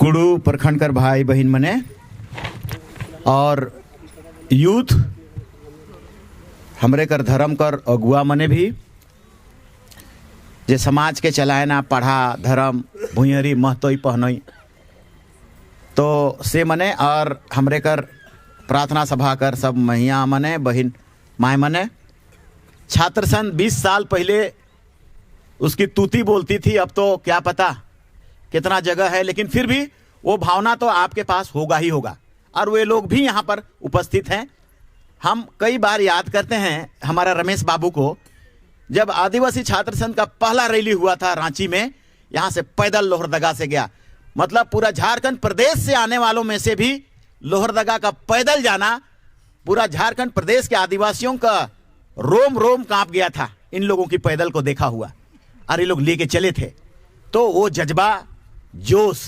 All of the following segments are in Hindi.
कुड़ू प्रखंड कर भाई बहन मने और यूथ हमरे कर धर्म कर अगुआ मने भी जे समाज के चलाए ना पढ़ा धर्म भुइयरी महतोई पहनई तो से मने और हमरे कर प्रार्थना सभा कर सब मैया मने बहन माए मने छात्र संघ 20 साल पहले उसकी तूती बोलती थी, अब तो क्या पता कितना जगह है, लेकिन फिर भी वो भावना तो आपके पास होगा ही होगा और वे लोग भी यहाँ पर उपस्थित हैं। हम कई बार याद करते हैं हमारा रमेश बाबू को, जब आदिवासी छात्र संघ का पहला रैली हुआ था रांची में, यहाँ से पैदल लोहरदगा से गया, मतलब पूरा झारखंड प्रदेश से आने वालों में से भी लोहरदगा का पैदल जाना पूरा झारखंड प्रदेश के आदिवासियों का रोम रोम कांप गया था। इन लोगों की पैदल को देखा हुआ और ये लोग लेके चले थे, तो वो जज्बा जोश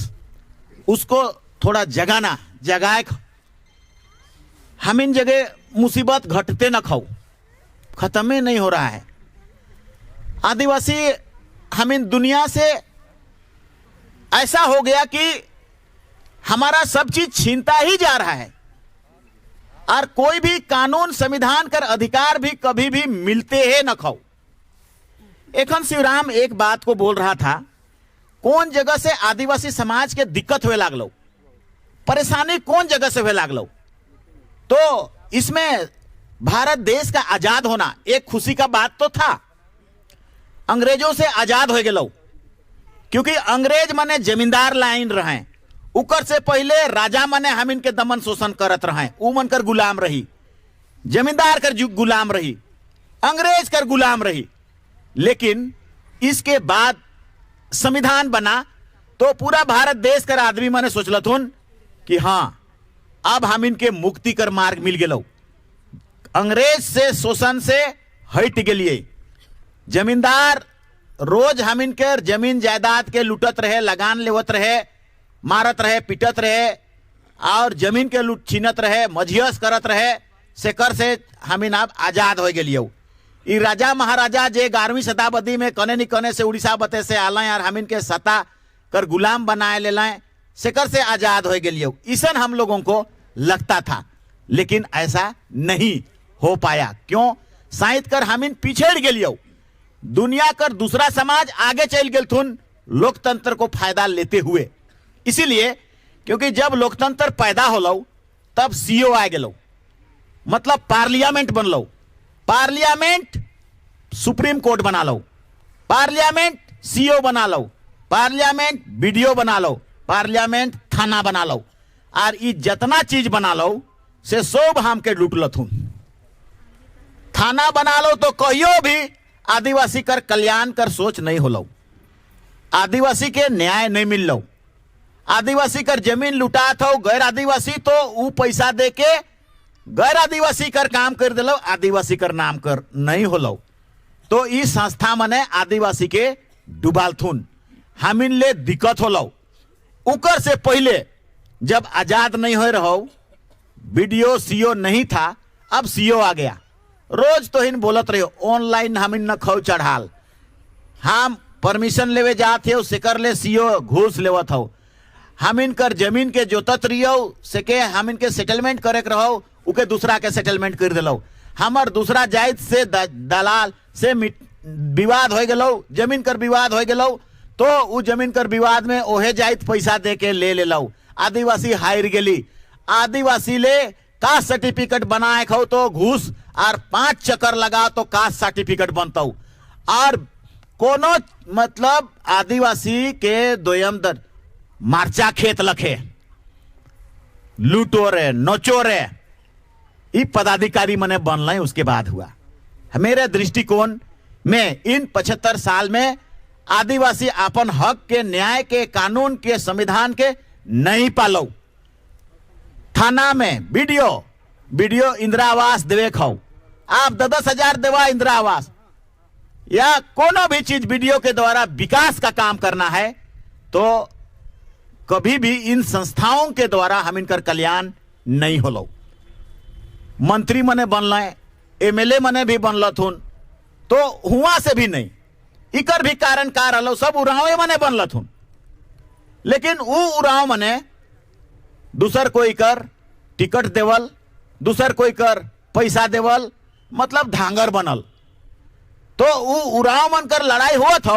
उसको थोड़ा जगाए। हम इन जगह मुसीबत घटते न खाओ, खत्म ही नहीं हो रहा है। आदिवासी हम इन दुनिया से ऐसा हो गया कि हमारा सब चीज छीनता ही जा रहा है और कोई भी कानून संविधान कर अधिकार भी कभी भी मिलते है न खाओ। एखन शिवराम एक बात को बोल रहा था, कौन जगह से आदिवासी समाज के दिक्कत हुए लागलो, परेशानी कौन जगह से हुए लागलो। तो इसमें भारत देश का आजाद होना एक खुशी का बात तो था, अंग्रेजों से आजाद हो गए, क्योंकि अंग्रेज मने जमींदार लाइन रहे, उकर से पहले राजा मने हम इनके दमन शोषण करत रहे, उ मन कर गुलाम रही, जमींदार कर गुलाम रही, अंग्रेज कर गुलाम रही। लेकिन इसके बाद संविधान बना तो पूरा भारत देश कर आदमी मने सोचलथुन कि हाँ अब हम इनके मुक्ति कर मार्ग मिल गेलो, अंग्रेज से शोषण से हट गेलिए। जमींदार रोज हम इनके जमीन जायदाद के लुटत रहे, लगान लेवत रहे, मारत रहे, पिटत रहे और जमीन के लूट छीनत रहे, मझियस करत रहे, सेकर से हम इन अब आजाद हो गेलियो। ई राजा महाराजा जे 11वीं शताब्दी में कने न कने से उड़ीसा बते से आलें और हम इनके सत्ता कर गुलाम बनाए ले लें, सेकर से आजाद हो गेलियो, इसन हम लोगों को लगता था। लेकिन ऐसा नहीं हो पाया, क्यों? शायद कर हम इन पिछड़ गेलियो, दुनिया कर दूसरा समाज आगे चल गेलथुन लोकतंत्र को फायदा लेते हुए। इसीलिए क्योंकि जब लोकतंत्र पैदा होलो तब सीओ आ गेलो, मतलब पार्लियामेंट बनलो, पार्लियामेंट सुप्रीम कोर्ट बना लो, पार्लियामेंट सीओ बना लो, पार्लियामेंट बीडीओ बना लो, पार्लियामेंट थाना बना लो, और ये जितना चीज बना लो से सब हम के लूट लथुन। थाना बना लो तो कहियो भी आदिवासी कर कल्याण कर सोच नहीं होलो, आदिवासी के न्याय नहीं मिल लो, आदिवासी कर जमीन लुटात हो गैर आदिवासी तो वो पैसा दे के गैर आदिवासी कर काम कर दिलो, आदिवासी कर नाम कर नहीं होलो। तो इस संस्था मने आदिवासी के डुबालथुन, हम इन ले दिक्कत होलो। उकर से पहले जब आजाद नहीं हो रहो, बीडीओ सीओ नहीं था, अब सीओ आ गया, रोज तो इन बोलत रहे ऑनलाइन हम इन न खौ चढ़ाल, हम परमिशन लेवे जाते हो सेकर ले सीओ घूस लेवत हो, हम इनकर जमीन के जोतत रहियो से के हम इनके सेटलमेंट करे रहो, उके दूसरा के सेटलमेंट कर दिलो, हमर दूसरा जायज से दलाल से विवाद हो गेलो, जमीन कर विवाद हो गेलो, तो उ जमीन कर विवाद में ओहे जायज पैसा दे के ले लो, आदिवासी हार गेली, आदिवासी ले कास्ट सर्टिफिकेट बनाए खो तो घूस और 5 चक्कर लगा तो कास्ट सर्टिफिकेट बनता, और कोनो मतलब आदिवासी के दोयम दर मार्चा खेत लखे, लूटो रे नोचो रे, ये पदाधिकारी मने बन रहे। उसके बाद हुआ मेरे दृष्टिकोण में इन 75 साल में आदिवासी अपन हक के, न्याय के, कानून के, संविधान के नहीं पालो। थाना में वीडियो इंदिरा आवास देवे खाओ, आप 10-10 हजार देवा इंदिरा आवास या कोनो भी चीज वीडियो के द्वारा विकास का काम करना है तो कभी भी इन संस्थाओं के द्वारा हम इनकर कल्याण नहीं होलो। मंत्री मने बनल, एमएलए मने भी बनलथुन तो हुआ से भी नहीं, इकर भी कारण का रहो, सब उरावे मने बनलथुन। लेकिन वो उराव मने दूसर कोई कर टिकट देवल, दूसर कोई कर पैसा देवल, मतलब धांगर बनल। तो वो उराव मन कर लड़ाई हुआ था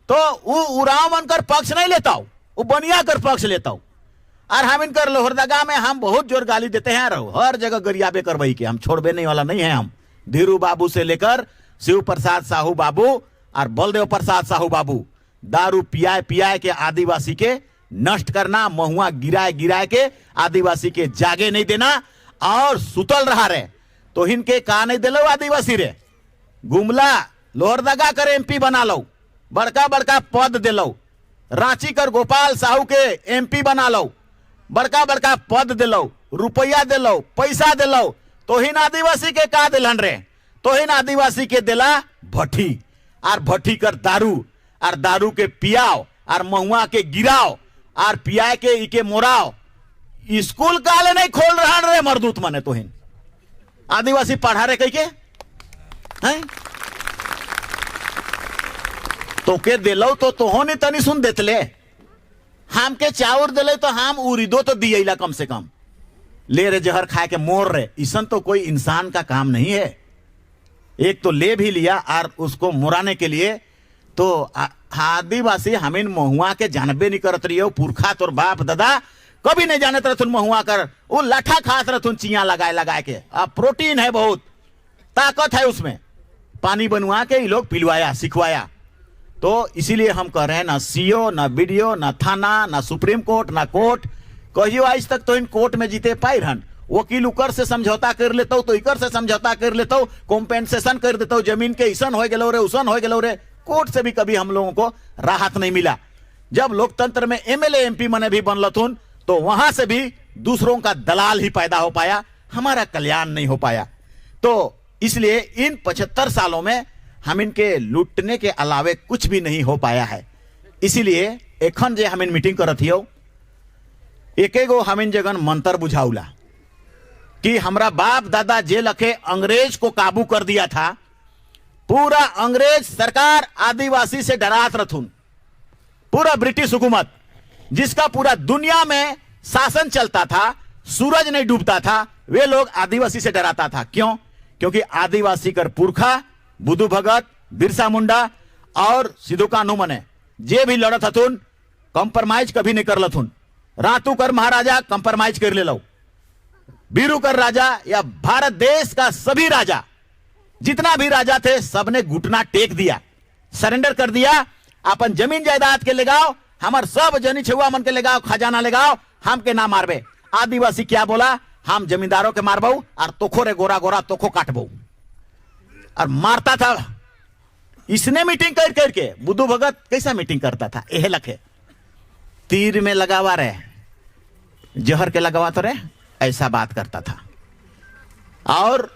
तो वो उराव मन कर पक्ष नहीं लेता, वो बनिया कर पक्ष लेता। और हम इनकर लोहरदगा में हम बहुत जोर गाली देते हैं, रहो हर जगह गरियाबे करवाई के, हम छोड़बे नहीं वाला नहीं है। हम धीरू बाबू से लेकर शिव प्रसाद साहू बाबू और बलदेव प्रसाद साहू बाबू दारू पियाए पियाए के आदिवासी के नष्ट करना, महुआ गिराए गिराए के आदिवासी के जागे नहीं देना और सुतल रहा रे। तो इनके का नहीं दिलो आदिवासी रे, गुमला लोहरदगा कर एमपी बना लो, बड़का बड़का पद दिलो, रांची कर गोपाल साहू के एमपी बना लो, बड़का बड़का पद दिलो, रुपया दिलो, पैसा दिलो। तो हिन आदिवासी के का दिलन रे, तो हिन आदिवासी के दिला भट्टी, और भट्टी कर दारू, और दारू के पियाओ, और महुआ के गिराओ, और पियाए के इके मोराओ। स्कूल काले नहीं खोल रहा रे मरदूत मने, तो हिन आदिवासी पढ़ा रे कई के हैं? तो के दिलो तो तोहो नहीं तनी सुन देतले, हम के चाउर दिले तो हम उरीदो तो दिएला कम से कम, ले रे जहर खाए के मोर रे। ईसन तो कोई इंसान का काम नहीं है। एक तो ले भी लिया और उसको मुराने के लिए तो आदिवासी हमिन महुआ के जानबे नहीं करत रहियो। पुरखा तोर बाप दादा कभी नहीं जानत रहथुन महुआ कर, वो लाठा खात रहथुन चिया लगाए लगाए के। अब प्रोटीन है, बहुत ताकत है उसमें, पानी बनवा के ये लोग पिलवाया सिखवाया। तो इसीलिए हम कह रहे हैं, ना सीओ ना बीडीओ ना थाना ना सुप्रीम कोर्ट ना कोर्ट, कहियो आज तक तो इन कोर्ट में जीते पाई रहन। वकील उकर से समझौता कर लेता हूं तो इकर से समझौता कर लेता हूं, कॉम्पेंसेशन कर देता हूं, जमीन के ईसन हो गए रे उसन हो गए रे। कोर्ट से भी कभी हम लोगों को राहत नहीं मिला। जब लोकतंत्र में एमएलए एमपी मने भी बनलथुन तो वहां से भी दूसरों का दलाल ही पैदा हो पाया, हमारा कल्याण नहीं हो पाया। तो इसलिए इन 75 सालों में हम इनके लूटने के अलावे कुछ भी नहीं हो पाया है। इसीलिए एखन जे हम इन मीटिंग करत हियो, एक एगो हम इन जगन मंत्र बुझाउला कि हमरा बाप दादा जे लखे अंग्रेज को काबू कर दिया था, पूरा अंग्रेज सरकार आदिवासी से डरात रथुन, पूरा ब्रिटिश हुकूमत जिसका पूरा दुनिया में शासन चलता था, सूरज नहीं डूबता था, वे लोग आदिवासी से डराता था। क्यों? क्योंकि आदिवासी कर पुरखा बुद्धू भगत, बिरसा मुंडा और सिद्धू कान्हू मने जे भी लड़त हथुन कंप्रोमाइज कभी नहीं कर लथुन। रातू कर महाराजा कंप्रोमाइज कर ले लो, बीरू कर राजा या भारत देश का सभी राजा जितना भी राजा थे सबने घुटना टेक दिया, सरेंडर कर दिया। अपन जमीन जायदाद के लगाओ, हमार सब जनी छुआ मन के लगाओ, खजाना लगाओ, हम के ना मारबे। आदिवासी क्या बोला? हम जमींदारों के मारबो और तोखो रे गोरा गोरा तोखो काटबो, और मारता था। इसने मीटिंग कर करके बुद्धू भगत कैसा मीटिंग करता था? एह लखे तीर में लगावा रे, जहर के लगावा तो रे, ऐसा बात करता था। और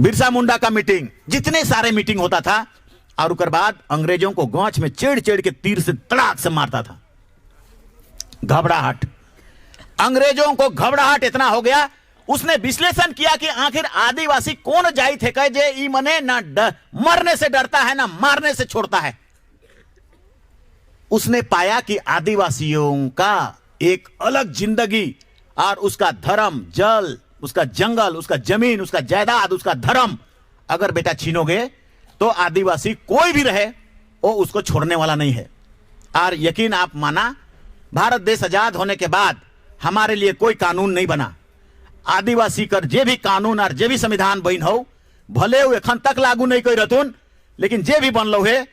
बिरसा मुंडा का मीटिंग, जितने सारे मीटिंग होता था, और उसके बाद अंग्रेजों को गांच में चेड़ चेड़ के तीर से तड़ाक से मारता था। घबराहट, अंग्रेजों को घबराहट इतना हो गया, उसने विश्लेषण किया कि आखिर आदिवासी कौन जाति थे कहे जे ई मने ना मरने से डरता है ना मारने से छोड़ता है। उसने पाया कि आदिवासियों का एक अलग जिंदगी और उसका धर्म, जल, उसका जंगल, उसका जमीन, उसका जायदाद, उसका धर्म अगर बेटा छीनोगे तो आदिवासी कोई भी रहे वो उसको छोड़ने वाला नहीं है। और यकीन आप माना, भारत देश आजाद होने के बाद हमारे लिए कोई कानून नहीं बना। आदिवासी कर जे भी कानून और जे भी संविधान बन हो, भले वो एखन तक लागू नहीं कर रतुन, लेकिन जे भी बनलो है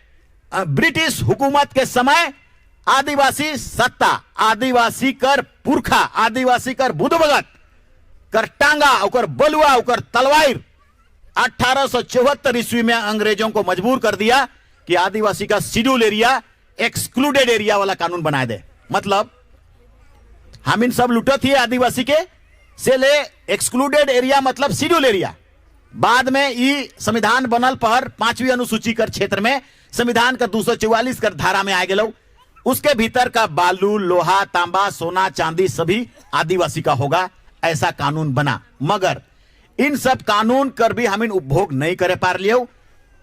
ब्रिटिश हुकूमत के समय आदिवासी सत्ता, आदिवासी कर पुरखा, आदिवासी कर बुद्धू भगत कर टांगा, उकर बलुआ, उकर तलवार 1874 ईस्वी में अंग्रेजों को मजबूर कर दिया कि आदिवासी का शेड्यूल एरिया, एक्सक्लूडेड एरिया वाला कानून बना दे। मतलब हम इन सब लुटत ही आदिवासी के से ले एक्सक्लूडेड एरिया मतलब शेड्यूल एरिया। बाद में ये संविधान बनल पर 5वीं अनुसूची कर क्षेत्र में संविधान का 244 कर धारा में आ गए, उसके भीतर का बालू, लोहा, तांबा, सोना, चांदी सभी आदिवासी का होगा, ऐसा कानून बना। मगर इन सब कानून कर भी हम इन उपभोग नहीं करे पार लियो।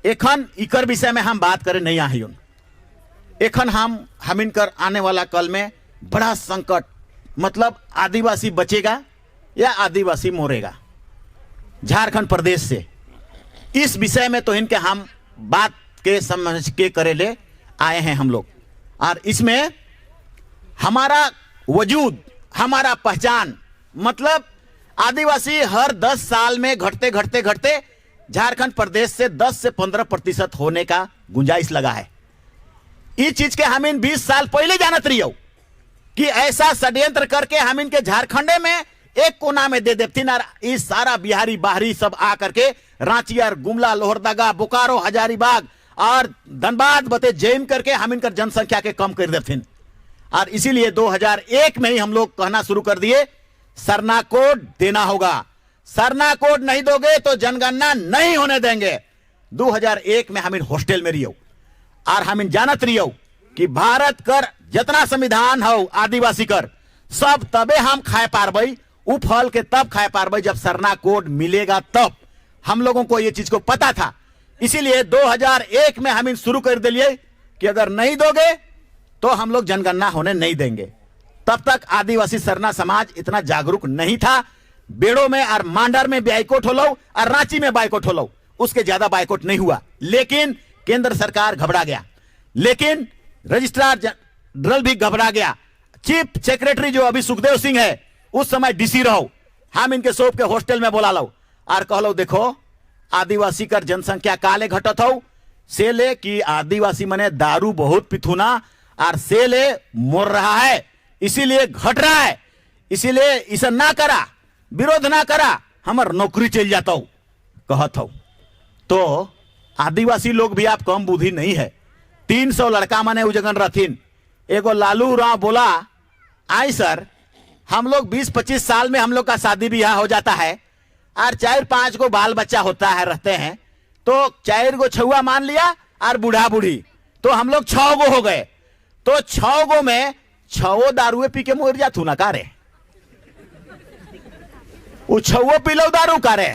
एखन इकर विषय में हम बात करे नहीं आहियो। एखन हम इनकर आने वाला कल में बड़ा संकट, मतलब आदिवासी बचेगा या आदिवासी मरेगा झारखंड प्रदेश से, इस विषय में तो इनके हम बात के समझ के करेले आए हैं हम लोग। और इसमें हमारा वजूद, हमारा पहचान, मतलब आदिवासी हर 10 साल में घटते घटते घटते झारखंड प्रदेश से 10 से 15% होने का गुंजाइश लगा है। इस चीज के हम इन 20 साल पहले जानत रहियो कि ऐसा षड्यंत्र करके हम इनके झारखंडे में एक कोना में दे देतीन और इस सारा बिहारी बाहरी सब आ करके रांची और गुमला, लोहरदगा, बोकारो, हजारीबाग और धनबाद बते जैम करके हम इनकर जनसंख्या के कम कर देतीन। और इसीलिए 2001 में ही हम लोग कहना शुरू कर दिए सरना कोड देना होगा, सरना कोड नहीं दोगे तो जनगणना नहीं होने देंगे। 2001 में हम इन हॉस्टल में रहियो और हम इन जानत रहियो कि भारत कर जितना संविधान हो आदिवासी कर सब तबे हम खाए पारबई, उ फल के तब खाए पारबई जब सरना कोड मिलेगा तब। हम लोगों को ये चीज को पता था, इसीलिए 2001 में हम इन शुरू कर दिए कि अगर नहीं दोगे तो हम लोग जनगणना होने नहीं देंगे। तब तक आदिवासी सरना समाज इतना जागरूक नहीं था। बेड़ो में और मांडर में बाइकआउट हो लो और रांची में बाइकआउट हो लो, उसके ज्यादा बाइकआउट नहीं हुआ। लेकिन केंद्र सरकार घबरा गया, लेकिन रजिस्ट्रार जनरल भी घबरा गया। चीफ सेक्रेटरी जो अभी सुखदेव सिंह है उस समय डीसी रहो, हम इनके सोप के हॉस्टल में बोला लो और कह लो देखो आदिवासी कर जनसंख्या काले घटत हो, से ले कि आदिवासी मने दारू बहुत पिथुना और से ले मोर रहा है, इसीलिए घट रहा है, इसीलिए इसे ना करा, विरोध ना करा, हमार नौकरी चल जाता हो कहत हो। तो आदिवासी लोग भी आप कम बुद्धि नहीं है। 300 लड़का मने उजगन रथिन, एगो लालू राव बोला आई सर हम लोग 20-25 साल में हम लोग का शादी ब्याह हो जाता है और 4-5 को बाल बच्चा होता है रहते हैं, तो 4 गो छुआ मान लिया और बूढ़ा बूढ़ी, तो हम लोग 6 गो हो गए, तो 6 गो में 6 दारुए पी के मोर जातू ना कारे, वो 6 पी लो दारू कारे।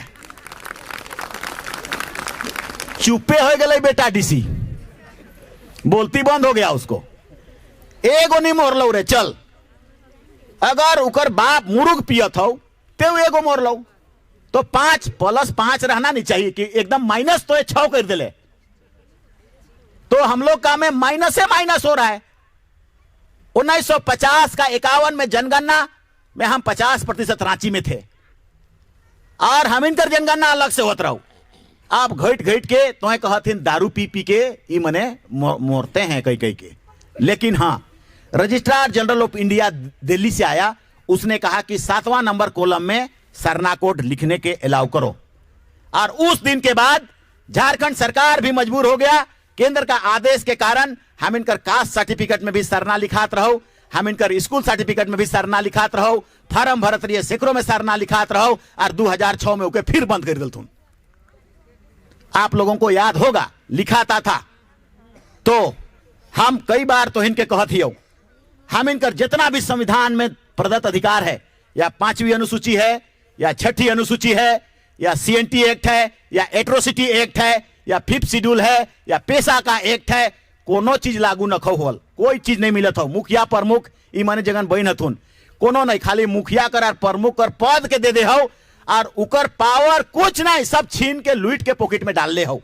चुप्पे हो गए बेटा, डीसी बोलती बंद हो गया उसको, एगो नहीं मोर लो रे चल, अगर उकर बाप मुर्ग पियत हो तो एगो मोर लो, तो 5 + 5 रहना नहीं चाहिए कि एकदम माइनस, तो 6 कर दिले, तो हम लोग का में माइनस से माइनस हो रहा है। 1950 का 51 में जनगणना में हम 50% रांची में थे और हम इनकर जनगणना अलग से होत रहो। आप घट घट के तो कहथिन दारू पी पी के ई मने मोरते हैं कई कई के। लेकिन हाँ, registrar general of India Delhi से आया, उसने कहा कि 7वां नंबर कॉलम में सरना कोड लिखने के अलाउ करो। और उस दिन के बाद झारखंड सरकार भी मजबूर हो गया, केंद्र का आदेश के कारण हम इनकर कास्ट सर्टिफिकेट में भी सरना लिखात रहो, हम इनकर स्कूल सर्टिफिकेट में भी सरना लिखात रहो, फार्म भरत रहिए सैकड़ों में सरना लिखात रहो और 2006 में ओके फिर बंद कर दिलथुन। आप लोगों को याद होगा लिखाता था, तो हम कई बार तो इनके कहत ही हो, हम इनकर जितना भी संविधान में प्रदत्त अधिकार है, या 5वीं अनुसूची है, या 6ठी अनुसूची है, या CNT एक्ट है, या एट्रोसिटी एक्ट है, या 5th शेड्यूल है, या पेशा का एक्ट है, कोनो चीज लागू न खो होल, कोई चीज नहीं मिलत हो। मुखिया प्रमुख ई माने जगन बहन हथुन, कोनो नहीं, खाली मुखिया कर और प्रमुख कर पद के दे दे हो और उकर पावर कुछ नहीं, सब छीन के लूट के पॉकेट में डाल ले हो।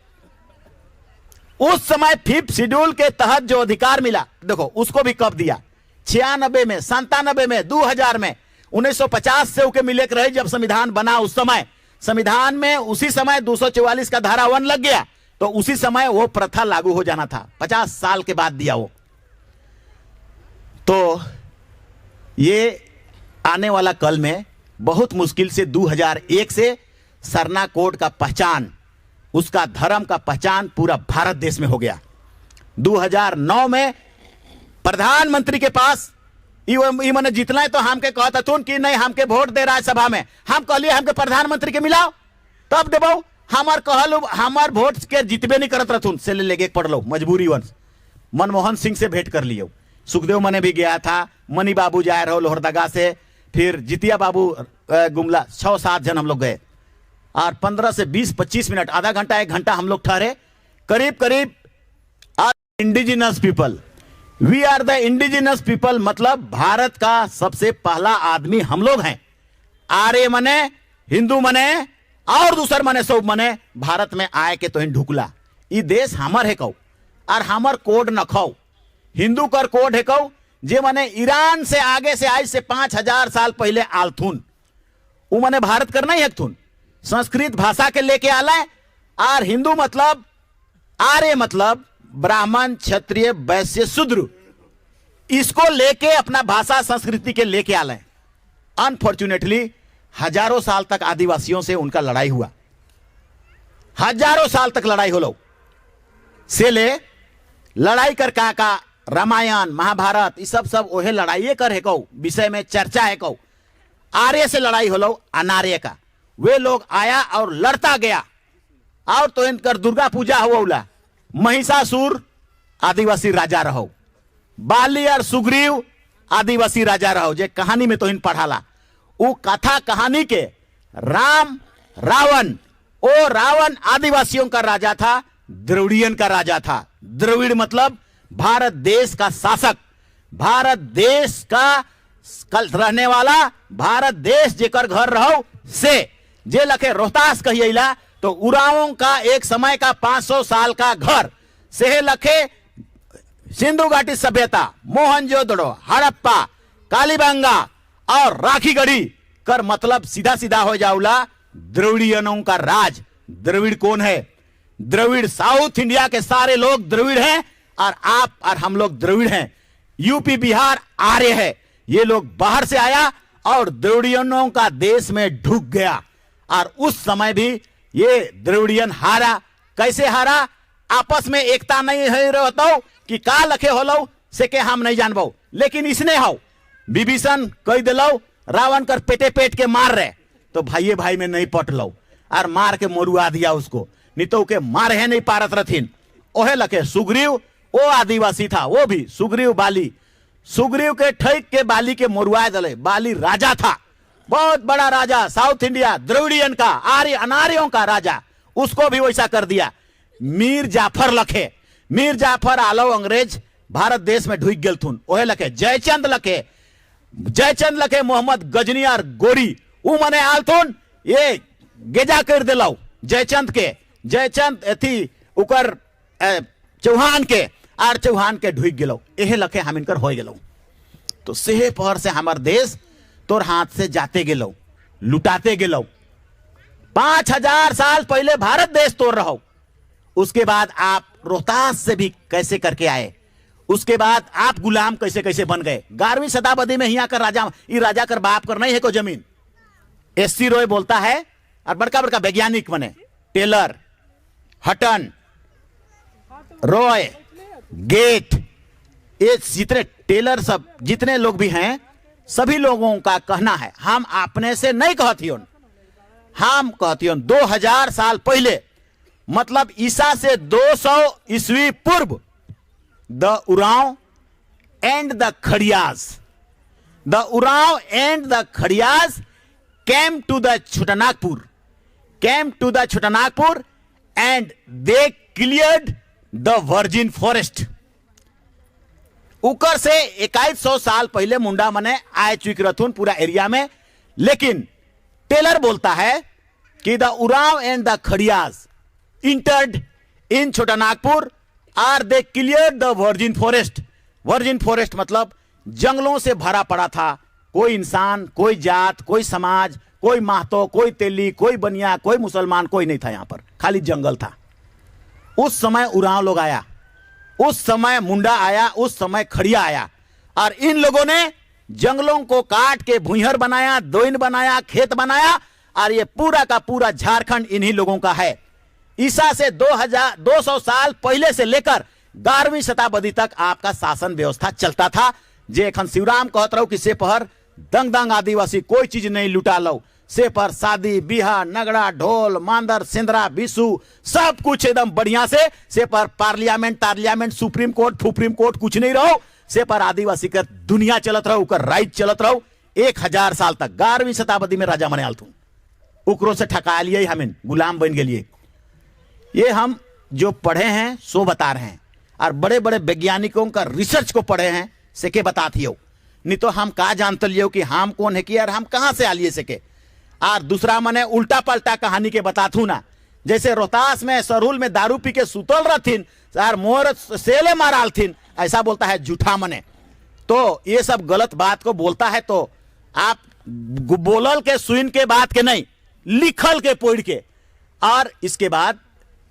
उस समय 5th शेड्यूल के तहत जो अधिकार मिला, देखो उसको भी कब दिया, 96 में, 97 में, 2000 में, 1950 से उके मिले रहे जब संविधान बना। उस समय संविधान में उसी समय 244 का धारा 1 लग गया, तो उसी समय वो प्रथा लागू हो जाना था, 50 साल के बाद दिया वो। तो ये आने वाला कल में बहुत मुश्किल से 2001 से सरना कोड का पहचान, उसका धर्म का पहचान पूरा भारत देश में हो गया। 2009 में प्रधानमंत्री के पास मैंने जितना है, तो हमके कहता तुम कि नहीं हमके वोट दे राज्यसभा में, हम कहलिए हमके प्रधानमंत्री के मिलाओ तब देबो, हमार कहल हमार वोट के जितबे नहीं करत रहथुन से लेके पढ़ लो मजबूरी वंश। मनमोहन सिंह से भेंट कर लियो, सुखदेव मने भी गया था, मनी बाबू जाए रहो लोहरदगा से, फिर जितिया बाबू गुमला, 6-7 जन हम लोग गए और 15 से 20-25 मिनट, आधा घंटा 1 घंटा हम लोग ठहरे। करीब करीब indigenous people, we are the indigenous people, मतलब भारत का सबसे पहला आदमी हम लोग हैं। आर्य मने, हिंदू मने और दूसर मने सब मने भारत में आए के तो ढुकला। ई देश हमर है कौ और हमर कोड न खौ। हिंदू कर कोड है कौ जे मने ईरान से आगे से आज से 5000 साल पहले आलथुन, उ मने भारत कर नहीं हकथुन। संस्कृत भाषा के लेके आला है। और हिंदू मतलब, आर्य मतलब ब्राह्मण क्षत्रिय वैश्य शूद्र, इसको लेके अपना भाषा संस्कृति के लेके आला है। अनफॉर्चुनेटली हजारों साल तक आदिवासियों से उनका लड़ाई हुआ, हजारों साल तक लड़ाई हो लो से ले लड़ाई कर का रामायण महाभारत ये सब ओहे लड़ाई कर है कौ विषय में चर्चा है कौ। आर्य से लड़ाई हो लो अनार्य का, वे लोग आया और लड़ता गया। और तो इनकर दुर्गा पूजा हुआ, महिषासुर आदिवासी राजा रहो, बाली और सुग्रीव आदिवासी राजा रहो। जे कहानी में तो इन पढ़ाला वो कथा कहानी के राम रावण, ओ रावण आदिवासियों का राजा था, द्रविड़ियन का राजा था। द्रविड़ मतलब भारत देश का शासक, भारत देश का कल रहने वाला, भारत देश जेकर घर रहो से जे लखे रोहतास कहिएला तो उरावों का एक समय का 500 साल का घर से लखे सिंधु घाटी सभ्यता, मोहनजोदड़ो, हड़प्पा, कालीबंगा और राखीगढ़ी कर मतलब सीधा सीधा हो जाऊला द्रविड़ियनों का राज। द्रविड़ कौन है? द्रविड़ साउथ इंडिया के सारे लोग द्रविड़ हैं और आप और हम लोग द्रविड़ हैं। यूपी बिहार आर्य है। ये लोग बाहर से आया और द्रविड़ियनों का देश में ढुक गया। और उस समय भी ये द्रविड़ियन हारा। कैसे हारा? आपस में एकता नहीं है रहता कि का लखे होलो से के हम नहीं जानबो, लेकिन इसने हो विभीषण कह दिलो रावण कर पेटे पेट के मार रहे तो भाई भाई में नहीं पट लो और मार के मोरुआ दिया उसको, नहीं तो के मार है नहीं पारत रथिन। ओहे लखे सुग्रीव, वो आदिवासी था, वो भी सुग्रीव बाली, सुग्रीव के ठैक के बाली के मोरुआ दले। बाली राजा था, बहुत बड़ा राजा, साउथ इंडिया द्रविड़ियन का, आर्य अनार्यों का राजा, उसको भी वैसा कर दिया। मीर जाफर लखे, मीर जाफर आलो अंग्रेज भारत देश में ढुक गेल थुन। ओहे लखे जयचंद लखे, जयचंद लखे मोहम्मद गजनी और गोरी उ मने आलथुन, ये गेजा कर दिलाओ जयचंद के, जयचंद एथी उकर चौहान के, और चौहान के ढुक गेलो। एहे लखे हम इनकर हो गेलो। तो सेहे पहर से हमार देश तोर हाथ से जाते गेलो, लुटाते गेलो। 5000 साल पहले भारत देश तोड़ रहो। उसके बाद आप रोहतास से भी कैसे करके आए, उसके बाद आप गुलाम कैसे कैसे बन गए। 11वीं शताब्दी में यहाँ कर राजा, ये राजा कर बाप कर नहीं है को जमीन। एससी रॉय बोलता है और बड़का बड़का वैज्ञानिक बने, टेलर, हटन, रॉय, गेट, ये जितने टेलर सब जितने लोग भी हैं सभी लोगों का कहना है, हम अपने से नहीं कहतियों, हम कहतियों 2000 साल पहले मतलब ईसा से 200 ईस्वी पूर्व the Oraon and the Kharias, the Oraon and the Kharias came to the Chotanagpur, came to the Chotanagpur and they cleared the virgin forest. उकर से 2100 साल पहले मुंडा मने आए चुक रथुन पूरा एरिया में। लेकिन टेलर बोलता है कि the Oraon and the Kharias entered in Chotanagpur are they clear the virgin forest. Virgin forest मतलब जंगलों से भरा पड़ा था। कोई इंसान, कोई जात, कोई समाज, कोई महतो, कोई तेली, कोई बनिया, कोई मुसलमान, कोई नहीं था। यहां पर खाली जंगल था। उस समय उरांव लोग आया, उस समय मुंडा आया, उस समय खड़िया आया और इन लोगों ने जंगलों को काट के भूइहर बनाया, दोइन बनाया, खेत बनाया और ये पूरा का पूरा झारखंड इन्हीं लोगों का है। ईसा से 2200 साल पहले से लेकर 11वीं शताब्दी तक आपका शासन व्यवस्था चलता था। जे एखन शिवराम कहत रहो कि से पहर दंग दंग आदिवासी कोई चीज नहीं लुटा लो, से पर शादी बिहा नगड़ा ढोल मांदर सिंदरा बिसु सब कुछ एकदम बढ़िया से पर पार्लियामेंट सुप्रीम कोर्ट कुछ नहीं रहो। से पर आदिवासी का दुनिया चलत रहो, उकर राइट चलत रहो 1000 साल तक। 11वीं शताब्दी में राजा मने आलतू उकरो से ठका लिए, हमें गुलाम बन गए। ये हम जो पढ़े हैं सो बता रहे हैं। और बड़े बड़े वैज्ञानिकों का रिसर्च को पढ़े हैं से के बताती हो, नहीं तो हम का जानते लियो कि हम कौन है कि यार हम कहाँ से आलिए सके। और दूसरा मने उल्टा पलटा कहानी के बताथू ना, जैसे रोहतास में सरूल में दारू पी के सुतल रहथिन यार मोर सेले माराल थिन, ऐसा बोलता है झूठा मने। तो ये सब गलत बात को बोलता है, तो आप बोलल के सुन के बात के नहीं, लिखल के पढ़ के। और इसके बाद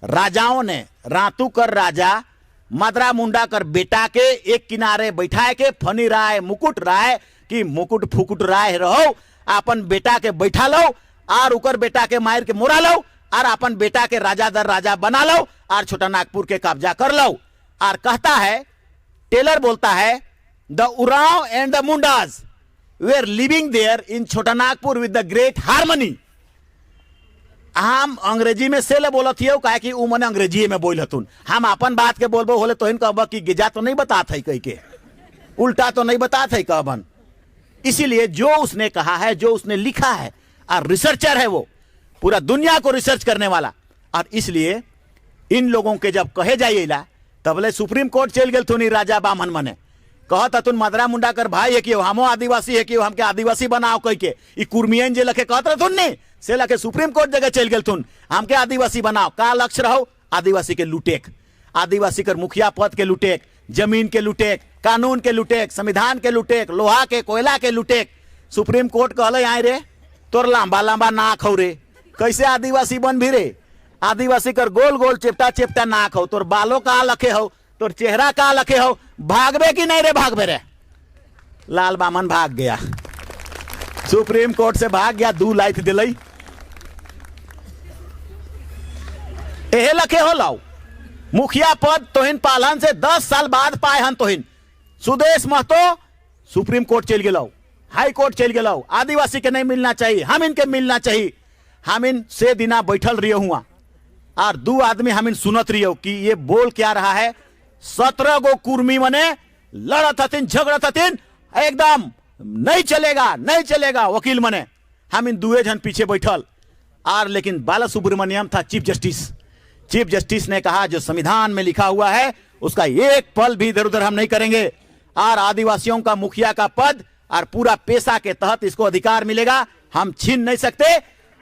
राजाओं ने रातू कर राजा मदरा मुंडा कर बेटा के एक किनारे बैठाए के फनी राय मुकुट राय कि मुकुट फुकुट राय रहो, अपन बेटा के बैठा लो और उकर बेटा के मार के मोरा लो और अपन बेटा के राजा दर राजा बना लो और छोटा नागपुर के कब्जा कर लो। और कहता है, टेलर बोलता है, the Oraon and the Mundas were living there in Chota Nagpur with the great harmony. हम अंग्रेजी में से ले बोलत हियो काहे कि उ मने अंग्रेजी में बोल हतुन, हम अपन बात के बोलबो होले तो इन कहब कि गिजा तो नहीं बात है कह के, उल्टा तो नहीं बात है कहबन। इसीलिए जो उसने कहा है, जो उसने लिखा है, और रिसर्चर है वो, पूरा दुनिया को रिसर्च करने वाला। और इसलिए इन लोगों के जब कहे जाइएला तबले सुप्रीम कोर्ट चल गए थुन राजा बामन मने, कहत तुन मदरा मुंडा कर भाई है कि हमो आदिवासी है कि हमके आदिवासी बनाओ कह के, ई कुर्मियन जे लखे कहत रहथुन नहीं से लखे सुप्रीम कोर्ट जगह चल गए थुन हमके आदिवासी बनाओ। का लक्ष्य रहो? आदिवासी के लुटेक, आदिवासी कर मुखिया पद के लुटेक, जमीन के लुटेक, कानून के लुटेक, संविधान के लुटेक, लोहा के कोयला के लुटेक। सुप्रीम कोर्ट कहले आए रे तोर लंबा लंबा नाक हो रे, कैसे आदिवासी बन भी रे? आदिवासी कर गोल गोल चेपटा चेपटा नाक हो, तोर बालों का लखे हो, तोर चेहरा का लखे हो, भागबे कि नहीं रे? भागबे रे। लाल बामन भाग गया, सुप्रीम कोर्ट से भाग गया, 2 लाइट दिलई। एहे लखे हो लाओ मुखिया पद तोहिन पालन से 10 साल बाद पाए हन तोहिन। सुदेश महतो सुप्रीम कोर्ट चल गए, हाई कोर्ट चल गए, आदिवासी के नहीं मिलना चाहिए, हम इनके मिलना चाहिए। हम इन से दिना बैठल रही हुआ और 2 आदमी हम इन सुनत रही हो कि ये बोल क्या रहा है। 17 गो कुर्मी मने लड़त हथिन, झगड़त हथिन, एकदम नहीं चलेगा नहीं चलेगा वकील मने। हम इन 2 जन पीछे बैठल और लेकिन बाला सुब्रमण्यम था चीफ जस्टिस। चीफ जस्टिस ने कहा जो संविधान में लिखा हुआ है उसका एक पल भी इधर उधर हम नहीं करेंगे और आदिवासियों का मुखिया का पद और पूरा पेशा के तहत इसको अधिकार मिलेगा, हम छीन नहीं सकते।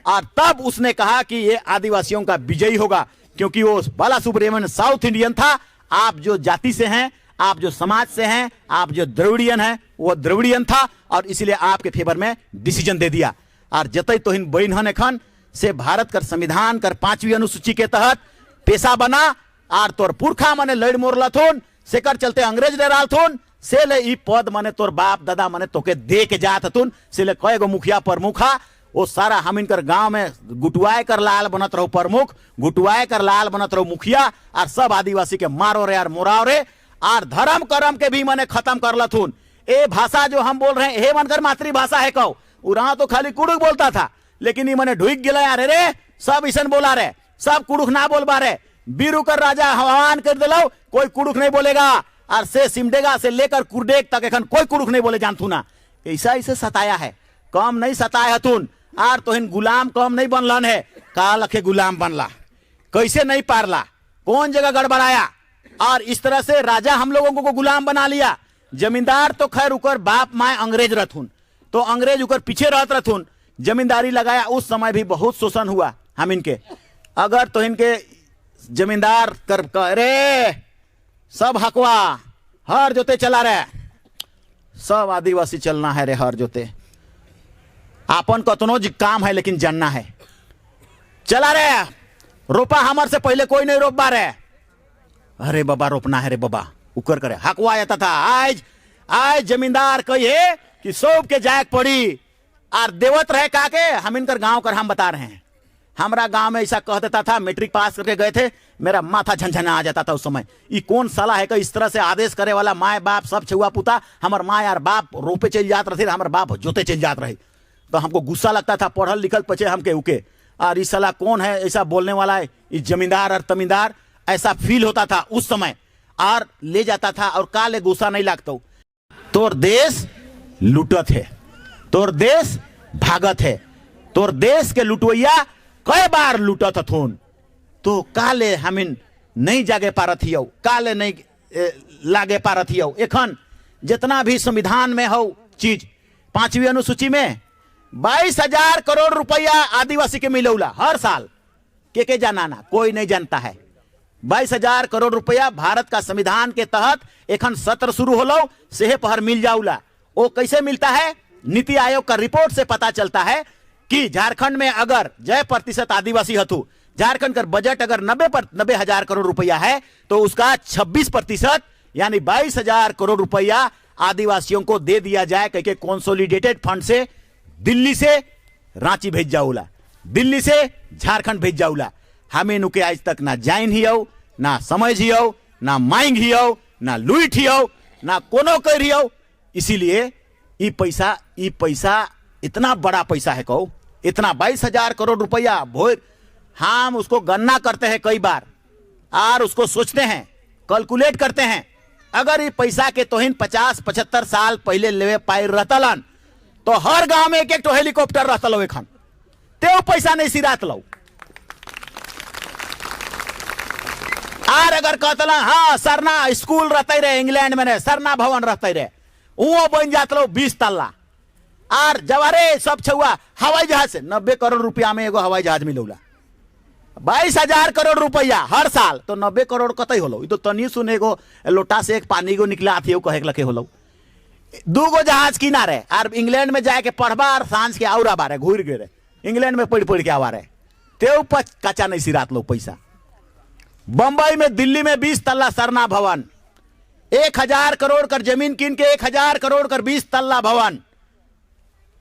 और तब उसने कहा कि ये आदिवासियों का विजयी होगा, क्योंकि वो बाला सुब्रमण्यम साउथ इंडियन था। आप जो जाति से हैं, आप जो समाज से हैं, आप जो द्रविड़ियन हैं, वो द्रविड़ियन था और इसलिए आपके फेवर में डिसीजन दे दिया। और जतई तोहिन बहन एखन से भारत कर संविधान कर 5वीं अनुसूची के तहत पेशा बना और तोर पुरखा मने लड़ मोरलथुन, सेकर चलते अंग्रेज डरालथुन, से ले ई पद मने तोर बाप दादा मने तोके दे के जात हथुन। से ले कई गो मुखिया प्रमुखा वो सारा हम इनकर गांव में गुटवाए कर लाल बनत रहो प्रमुख, गुटवाए कर लाल बनत रहो मुखिया, और सब आदिवासी के मारो रे और मोराव रे और धर्म कर्म के भी मने खत्म कर लथुन। ए भाषा जो हम बोल रहे हैं, हे मनकर मातृभाषा है कहो, उरा तो खाली कुड़ुक बोलता था, लेकिन ये मने ढुक गिला यार रे, सब ईसन बोला रे, सब कुड़ुक ना बोल पा रहे। बीरू कर राजा हवान कर दिलो, कोई कुड़ुक नहीं बोलेगा, और से सिमडेगा से लेकर कुरडेक तक एखन कोई कुड़ुक नहीं बोले जानथू ना। ऐसा इसे सताया है, कम नहीं सताया हथुन। आर तो इन गुलाम कम नहीं बनलन है, का लखे गुलाम बनला, कैसे नहीं पारला, कौन जगह गड़बड़ाया, और इस तरह से राजा हम लोगों को गुलाम बना लिया। जमींदार तो खैर उकर बाप माए अंग्रेज रहथुन, तो अंग्रेज उकर पीछे रहत रहथुन, जमींदारी लगाया। उस समय भी बहुत शोषण हुआ हम इनके। अगर तो इनके जमींदार कर रे सब हकवा हर जोते चला रहे, सब आदिवासी चलना है रे हर जोते, आपन कतनो काम है लेकिन जानना है, चला रे रोपा हमर से पहले कोई नहीं रोपबा रे, अरे बाबा रोपना है रे बाबा, उकर करे हकवा जाता था। आज आज जमींदार कहिए कि सब के जायक पड़ी और देवत रहे काके, हम इनकर गांव कर हम बता रहे हैं। हमारा गांव में ऐसा कह देता था, मैट्रिक पास करके गए थे, मेरा माथा झंझना आ जाता था उस समय। ये कौन साला है कि इस तरह से आदेश करे वाला, माए बाप सब छुआ पुता, हमार माँ यार बाप रोपे चल जात रहे, हमारे बाप जोते चल जात रहे, तो हमको गुस्सा लगता था, पढ़ल लिखल पचे हमके उके, और इस साला कौन है ऐसा बोलने वाला है, इस जमींदार और तमींदार, ऐसा फील होता था उस समय। और ले जाता था और काले गुस्सा नहीं लगता, तोर देश लुटत है, तोर देश भागत है, तोर देश के लुटवैया कई बार लुटत हथुन, तो काले हमिन नहीं जागे पारत हियो, काले नहीं लागे पारथी हो। एखन जितना भी संविधान में हो चीज 5वीं अनुसूची में 22,000 करोड़ रुपया आदिवासी के मिलौला हर साल। के जाना कोई नहीं जानता है। 22,000 करोड़ रुपया भारत का संविधान के तहत एखन सत्र शुरू होलो सेहे पहर मिल जाऊला। वो कैसे मिलता है? नीति आयोग का रिपोर्ट से पता चलता है कि झारखंड में अगर 0% आदिवासी हथु, झारखंड का बजट अगर 90,000 करोड़ रुपया है तो उसका 26% यानी 22,000 करोड़ रुपया आदिवासियों को दे दिया जाए। कह के कंसोलिडेटेड फंड से दिल्ली से रांची भेज जाऊला, दिल्ली से झारखंड भेज जाऊला। हमें नुके आज तक ना जाइन ही हो, ना समझ ही हो, ना मांग ही हो, ना लूट ही हो, ना कोनो कर ही हो। इसीलिए ये पैसा इतना बड़ा पैसा है कहो, इतना 22,000 करोड़ रुपया भोर हम उसको गणना करते हैं कई बार और उसको सोचते हैं, कैलकुलेट करते हैं। अगर ये पैसा के तोहिन 50-75 साल पहले लेवे पाई रहतलन तो हर गांव में एक हेलीकॉप्टर रहतलो। एखन ते पैसा नहीं सिरात लो। और अगर कहतला हाँ सरना स्कूल रहते रहे इंग्लैंड में रहे, सरना भवन रहते रहे, वो बन जात लो 20 तल्ला। और जवारे सब छुआ हवाई जहाज से 90 करोड़ रुपया में एगो हवाई जहाज मिलौला। 22,000 करोड़ रुपया हर साल तो 90 करोड़ कतई होलो। तो तनी सुने गो लोटा से एक पानी को निकला थी कहे लखे होलो। 2 गो जहाज किनारे और इंग्लैंड में जाके पढ़बा और सांझ के आउरा बारे घूर गे इंग्लैंड में पढ़ के आवा रहे ते कच्चा नहीं सिरात लो पैसा। बंबई में दिल्ली में 20 तल्ला सरना भवन, 1,000 करोड़ कर जमीन किन के 1,000 करोड़ कर 20 तल्ला भवन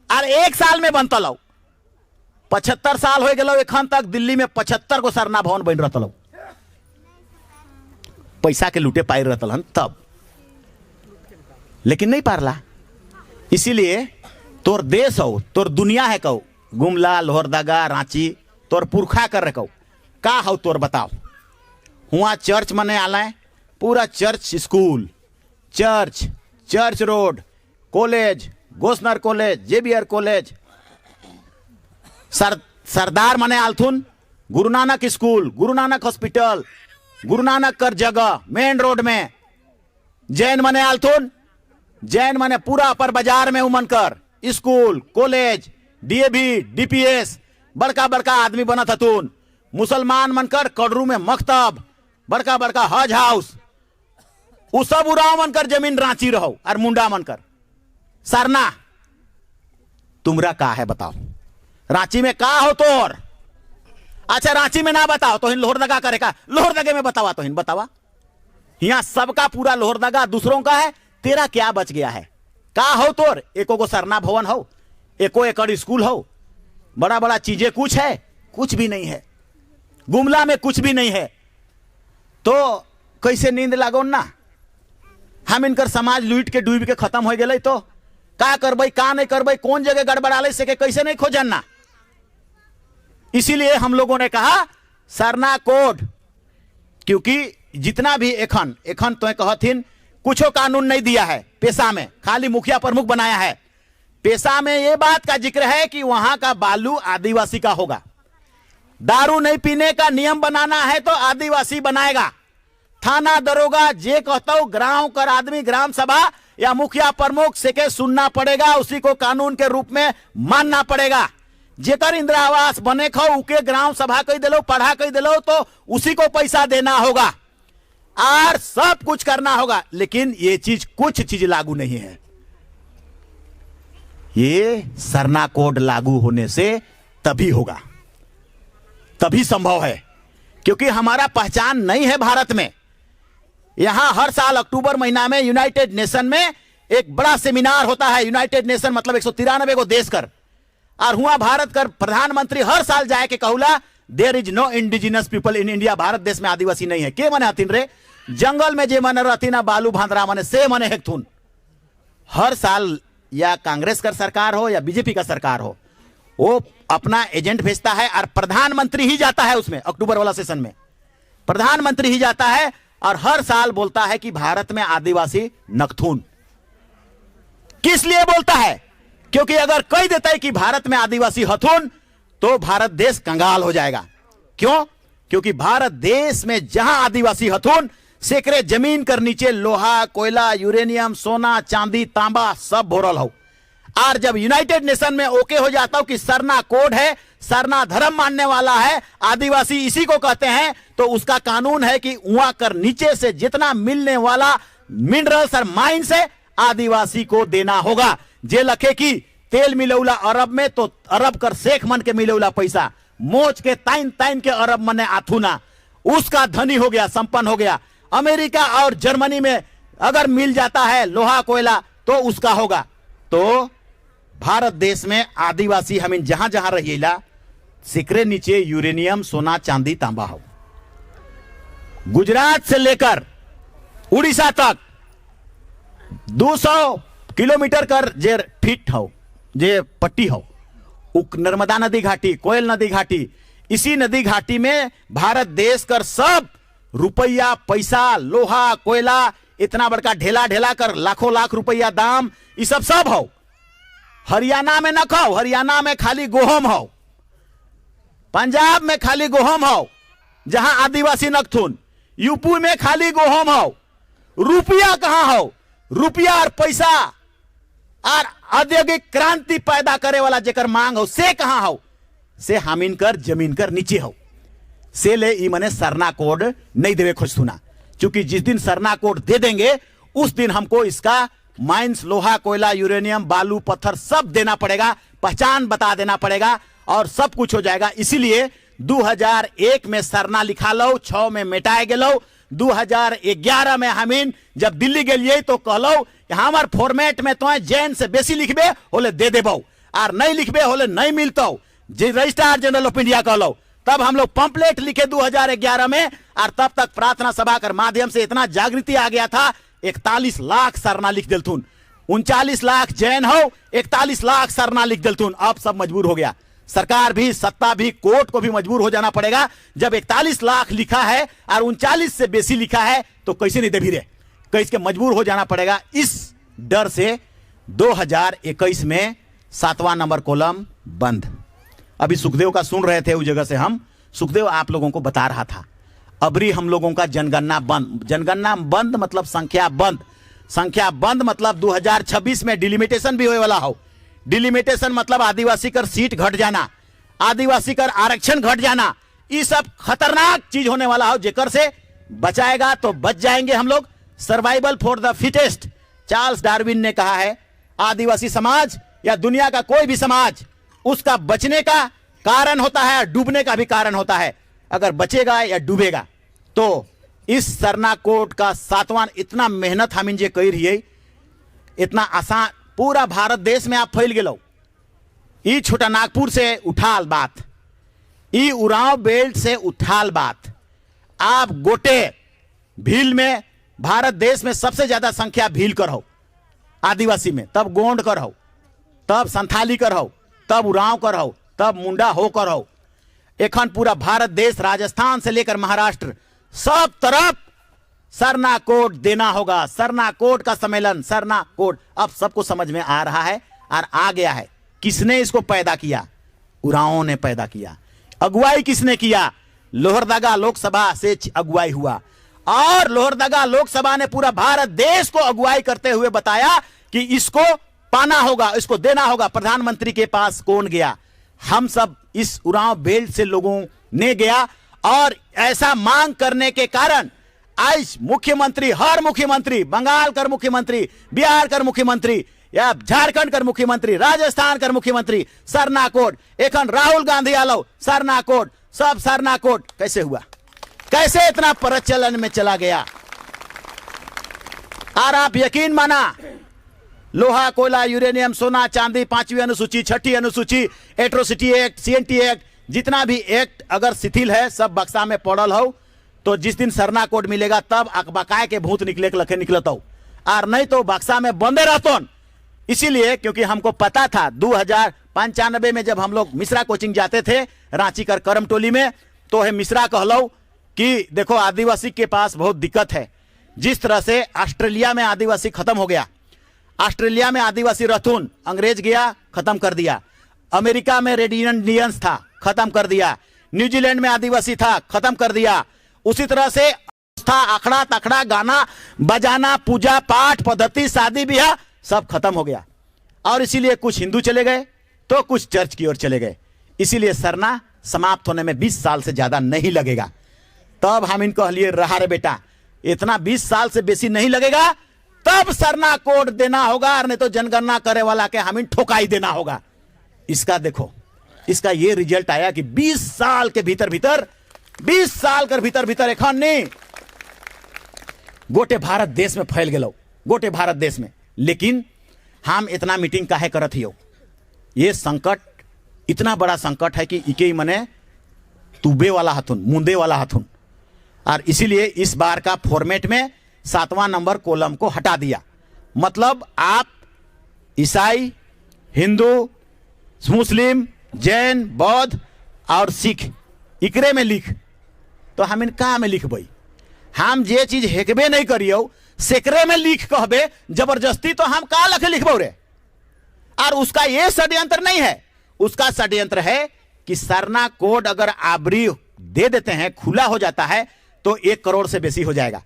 और एक साल में बनता लो। 75 साल हो गए एखन तक दिल्ली में 75 को सरना भवन बन रहता लो। पैसा के लूटे पाई रहता तब, लेकिन नहीं पारला। इसीलिए तोर देश हो, तोर दुनिया है कहो, गुमला लोहरदगा रांची तोर पुरखा कर रखो का हो तोर बताओ। हुआ चर्च मने आला है, पूरा church school, church road, college, Gossner college, JBR college, सरदार मने आलथुन, गुरु नानक स्कूल, गुरु नानक हॉस्पिटल, गुरु नानक कर जगह मेन रोड में, जैन मने आलथुन, जैन मने पूरा अपर बाजार में उमन कर स्कूल कॉलेज, डीएवी डीपीएस बड़का बड़का आदमी बना थतुन। मुसलमान मनकर कड़रू में मकतब, बड़का बड़का हज हाउस, उ सब उराव मनकर जमीन रांची रहो और मुंडा मनकर सरना। तुमरा का है बताओ, रांची में का हो तोर? अच्छा रांची में ना बताओ तो लोहरदगा करेगा, लोहरदगे में बतावा तो बतावा। यहां सबका पूरा लोहरदगा दूसरों का है, तेरा क्या बच गया है? का हो तोर? एको को सरना भवन हो, एको एकड़ स्कूल हो, बड़ा बड़ा चीजें कुछ है? कुछ भी नहीं है। गुमला में कुछ भी नहीं है तो कैसे नींद लागो ना? हम इनकर समाज लूट के डूब के खत्म हो गए तो का करबई का नहीं करबई, कौन जगह गड़बड़ाले से के कैसे नहीं खोजन ना। इसीलिए हम लोगों ने कहा सरना कोड, क्योंकि जितना भी एखन तो कहथिन कुछो कानून नहीं दिया है पेशा में, खाली मुखिया प्रमुख बनाया है। पेशा में ये बात का जिक्र है कि वहां का बालू आदिवासी का होगा, दारू नहीं पीने का नियम बनाना है तो आदिवासी बनाएगा। थाना दरोगा जे कहता हूं ग्राम कर आदमी ग्राम सभा या मुखिया प्रमुख से के सुनना पड़ेगा, उसी को कानून के रूप में मानना पड़ेगा। जेकर इंदिरा आवास बने खो उके ग्राम सभा कही दिलो, पढ़ा कही दिलो तो उसी को पैसा देना होगा और सब कुछ करना होगा। लेकिन ये चीज कुछ चीज लागू नहीं है। ये सरना कोड लागू होने से तभी होगा, तभी संभव है, क्योंकि हमारा पहचान नहीं है भारत में। यहां हर साल अक्टूबर महीना में यूनाइटेड नेशन में एक बड़ा सेमिनार होता है। यूनाइटेड नेशन मतलब 193 को देश कर, और हुआ भारत कर प्रधानमंत्री हर साल जाए के कहूला there is no indigenous people in India. Bharat देश में आदिवासी नहीं है। के मने हथिन रे? जंगल में जे मने रहती ना बालू भांदरा मने से मने हेक्थुन। हर साल या कांग्रेस का सरकार हो या बीजेपी का सरकार हो, वो अपना एजेंट भेजता है और प्रधानमंत्री ही जाता है उसमें। अक्टूबर वाला सेशन में प्रधानमंत्री ही जाता है और हर साल बोलता है कि भारत में आदिवासी नखथुन। किस लिए बोलता है? क्योंकि अगर कह देता है कि भारत में आदिवासी हथुन तो भारत देश कंगाल हो जाएगा। क्यों? क्योंकि भारत देश में जहां आदिवासी हथुन सेकरे जमीन कर नीचे लोहा, कोयला, यूरेनियम, सोना, चांदी, तांबा सब भोरल हो। और जब यूनाइटेड नेशन में ओके हो जाता हो कि सरना कोड है, सरना धर्म मानने वाला है, आदिवासी इसी को कहते हैं, तो उसका कानून है कि वहां कर नीचे से जितना मिलने वाला मिनरल्स और माइंस है आदिवासी को देना होगा। जे लखे की तेल मिलौला अरब में, तो अरब कर शेख मन के मिलौला पैसा मोच के ताइन ताइन के अरब मने आथुना, उसका धनी हो गया, संपन्न हो गया। अमेरिका और जर्मनी में अगर मिल जाता है लोहा कोयला तो उसका होगा। तो भारत देश में आदिवासी हम जहां जहां रहिएला सिकरे नीचे यूरेनियम, सोना, चांदी, तांबा हो। गुजरात से लेकर उड़ीसा तक 200 किलोमीटर कर जे फीट हो, जे पट्टी हो, नर्मदा नदी घाटी, कोयल नदी घाटी, इसी नदी घाटी में भारत देश कर सब रुपया, पैसा, लोहा, कोयला, इतना बड़का ढेला ढेला कर लाखों लाख रुपया दाम, ये सब हो। हरियाणा में न खाओ, हरियाणा में खाली गोहम हो, पंजाब में खाली गोहम हो जहां आदिवासी नखथुन, यूपी में खाली गोहम हो। रुपया कहां हो? रुपया और पैसा और औद्योगिक क्रांति पैदा करे वाला जेकर मांग हो से कहां हो? से हामिन कर जमीन कर नीचे हो। से ले ई मने सरना कोड नहीं देवे खोज सुना, क्योंकि जिस दिन सरना कोड दे देंगे उस दिन हमको इसका माइंस, लोहा, कोयला, यूरेनियम, बालू, पत्थर सब देना पड़ेगा, पहचान बता देना पड़ेगा और सब कुछ हो जाएगा। इसीलिए 2001 में सरना लिखा लो, 6 में मिटाए गेलो, 2011 में हमीन जब दिल्ली गेलिए तो कहलो कि हमार फॉर्मेट में तो जैन से बेसी लिखबे होले दे देबो और नहीं लिखबे होले नहीं मिलतो, जे रजिस्ट्रार जनरल ऑफ इंडिया कहलो। तब हम लोग पंपलेट लिखे 2011 में और तब तक प्रार्थना सभा के माध्यम से इतना जागृति आ गया था, 41 लाख सरना लिख दिलथुन। 39 लाख जैन हो, 41 लाख सरना लिख दिलथुन। अब सब मजबूर हो गया, सरकार भी, सत्ता भी, कोर्ट को भी मजबूर हो जाना पड़ेगा। जब 41 लाख लिखा है और 39 से बेसी लिखा है तो कैसे नहीं दे भी रहे, कैसे के मजबूर हो जाना पड़ेगा। इस डर से 2021 में 7वां नंबर कॉलम बंद। अभी सुखदेव का सुन रहे थे उस जगह से हम, सुखदेव आप लोगों को बता रहा था अबरी हम लोगों का जनगणना बंद। जनगणना बंद मतलब संख्या बंद, संख्या बंद मतलब 2026 में डिलिमिटेशन भी होने वाला हो। डिलिमिटेशन मतलब आदिवासी कर सीट घट जाना, आदिवासी कर आरक्षण घट जाना, ये सब खतरनाक चीज होने वाला हो, जेकर से बचाएगा तो बच जाएंगे हम लोग। Survival for the fittest, Charles Darwin ने कहा है, आदिवासी समाज या दुनिया का कोई भी समाज उसका बचने का कारण होता है, डूबने का भी कारण होता है। अगर बचेगा या डूबेगा तो इस सरना कोड का 7वां इतना मेहनत हम जे कही रही, इतना आसान पूरा भारत देश में आप फैल गेलो। ई छोटा नागपुर से उठाल बात, ई उरांव बेल्ट से उठाल बात, आप गोटे भील में, भारत देश में सबसे ज्यादा संख्या भील कर हो आदिवासी में, तब गोंड कर हो, तब संथाली कर हो, तब उरांव कर हो, तब मुंडा हो कर हो। एखन पूरा भारत देश, राजस्थान से लेकर महाराष्ट्र, सब तरफ सरना कोड देना होगा। सरना कोड का सम्मेलन, सरना कोड अब सबको समझ में आ रहा है और आ गया है। किसने इसको पैदा किया? उरांवों ने पैदा किया। अगुवाई किसने किया? लोहरदगा लोकसभा से अगुवाई हुआ और लोहरदगा लोकसभा ने पूरा भारत देश को अगुवाई करते हुए बताया कि इसको पाना होगा, इसको देना होगा। प्रधानमंत्री के पास कौन गया? हम सब इस उरांव बेल्ट से लोगों ने गया और ऐसा मांग करने के कारण आज मुख्यमंत्री, हर मुख्यमंत्री, बंगाल कर मुख्यमंत्री, बिहार कर मुख्यमंत्री या झारखंड कर मुख्यमंत्री, राजस्थान कर मुख्यमंत्री, सरना कोड, एखन राहुल गांधी आलो सरना कोड, सब सरना कोड। कैसे हुआ? कैसे इतना प्रचलन में चला गया? और आप यकीन माना, लोहा, कोयला, यूरेनियम, सोना, चांदी, 5वीं अनुसूची, 6ठी अनुसूची, एट्रोसिटी एक्ट, सीएनटी एक्ट, जितना भी एक्ट अगर शिथिल है सब बक्सा में पड़ल हो, तो जिस दिन सरना कोड मिलेगा तब अकबकाय के भूत निकले के लखे निकलत हो, और नहीं तो बक्सा में बंदे रहतो। इसीलिए क्योंकि हमको पता था 2095 में जब हम लोग मिश्रा कोचिंग जाते थे रांची कर करम टोली में, तो है मिश्रा कहलो कि देखो आदिवासी के पास बहुत दिक्कत है। जिस तरह से ऑस्ट्रेलिया में आदिवासी खत्म हो गया, ऑस्ट्रेलिया में आदिवासी रहथुन, अंग्रेज गया खत्म कर दिया। अमेरिका में रेड इंडियंस था, खत्म कर दिया। न्यूजीलैंड में आदिवासी था, खत्म कर दिया। उसी तरह से व्यवस्था, आखड़ा तखड़ा, गाना बजाना, पूजा पाठ पद्धति, शादी ब्याह सब खत्म हो गया। और इसीलिए कुछ हिंदू चले गए तो कुछ चर्च की ओर चले गए। इसीलिए सरना समाप्त होने में 20 साल से ज्यादा नहीं लगेगा। तब हम इनको कहलिए रहा रे बेटा, इतना 20 साल से बेसी नहीं लगेगा, तब सरना कोड देना होगा, नहीं तो जनगणना करे वाला के हमें ठोकाई देना होगा। इसका देखो, इसका ये रिजल्ट आया कि 20 साल के भीतर भीतर, 20 साल के भीतर भीतर एखन नहीं गोटे भारत देश में फैल गए, गोटे भारत देश में। लेकिन हम इतना मीटिंग काहे करत हियो? ये संकट इतना बड़ा संकट है कि इके मने तुबे वाला हथुन, मुंदे वाला हथुन। और इसीलिए इस बार का फॉर्मेट में 7वां नंबर कॉलम को हटा दिया। मतलब आप ईसाई, हिंदू, मुस्लिम, जैन, बौद्ध और सिख इकरे में लिख, तो हम इनका में लिख भाई, हम जे चीज हेकबे नहीं करियो सेकरे में लिख कहबे जबरदस्ती, तो हम का लखे लिखबो रे। और उसका ये षड्यंत्र नहीं है, उसका षड्यंत्र है कि सरना कोड अगर आबरी दे देते हैं, खुला हो जाता है, तो 1 करोड़ से बेसी हो जाएगा।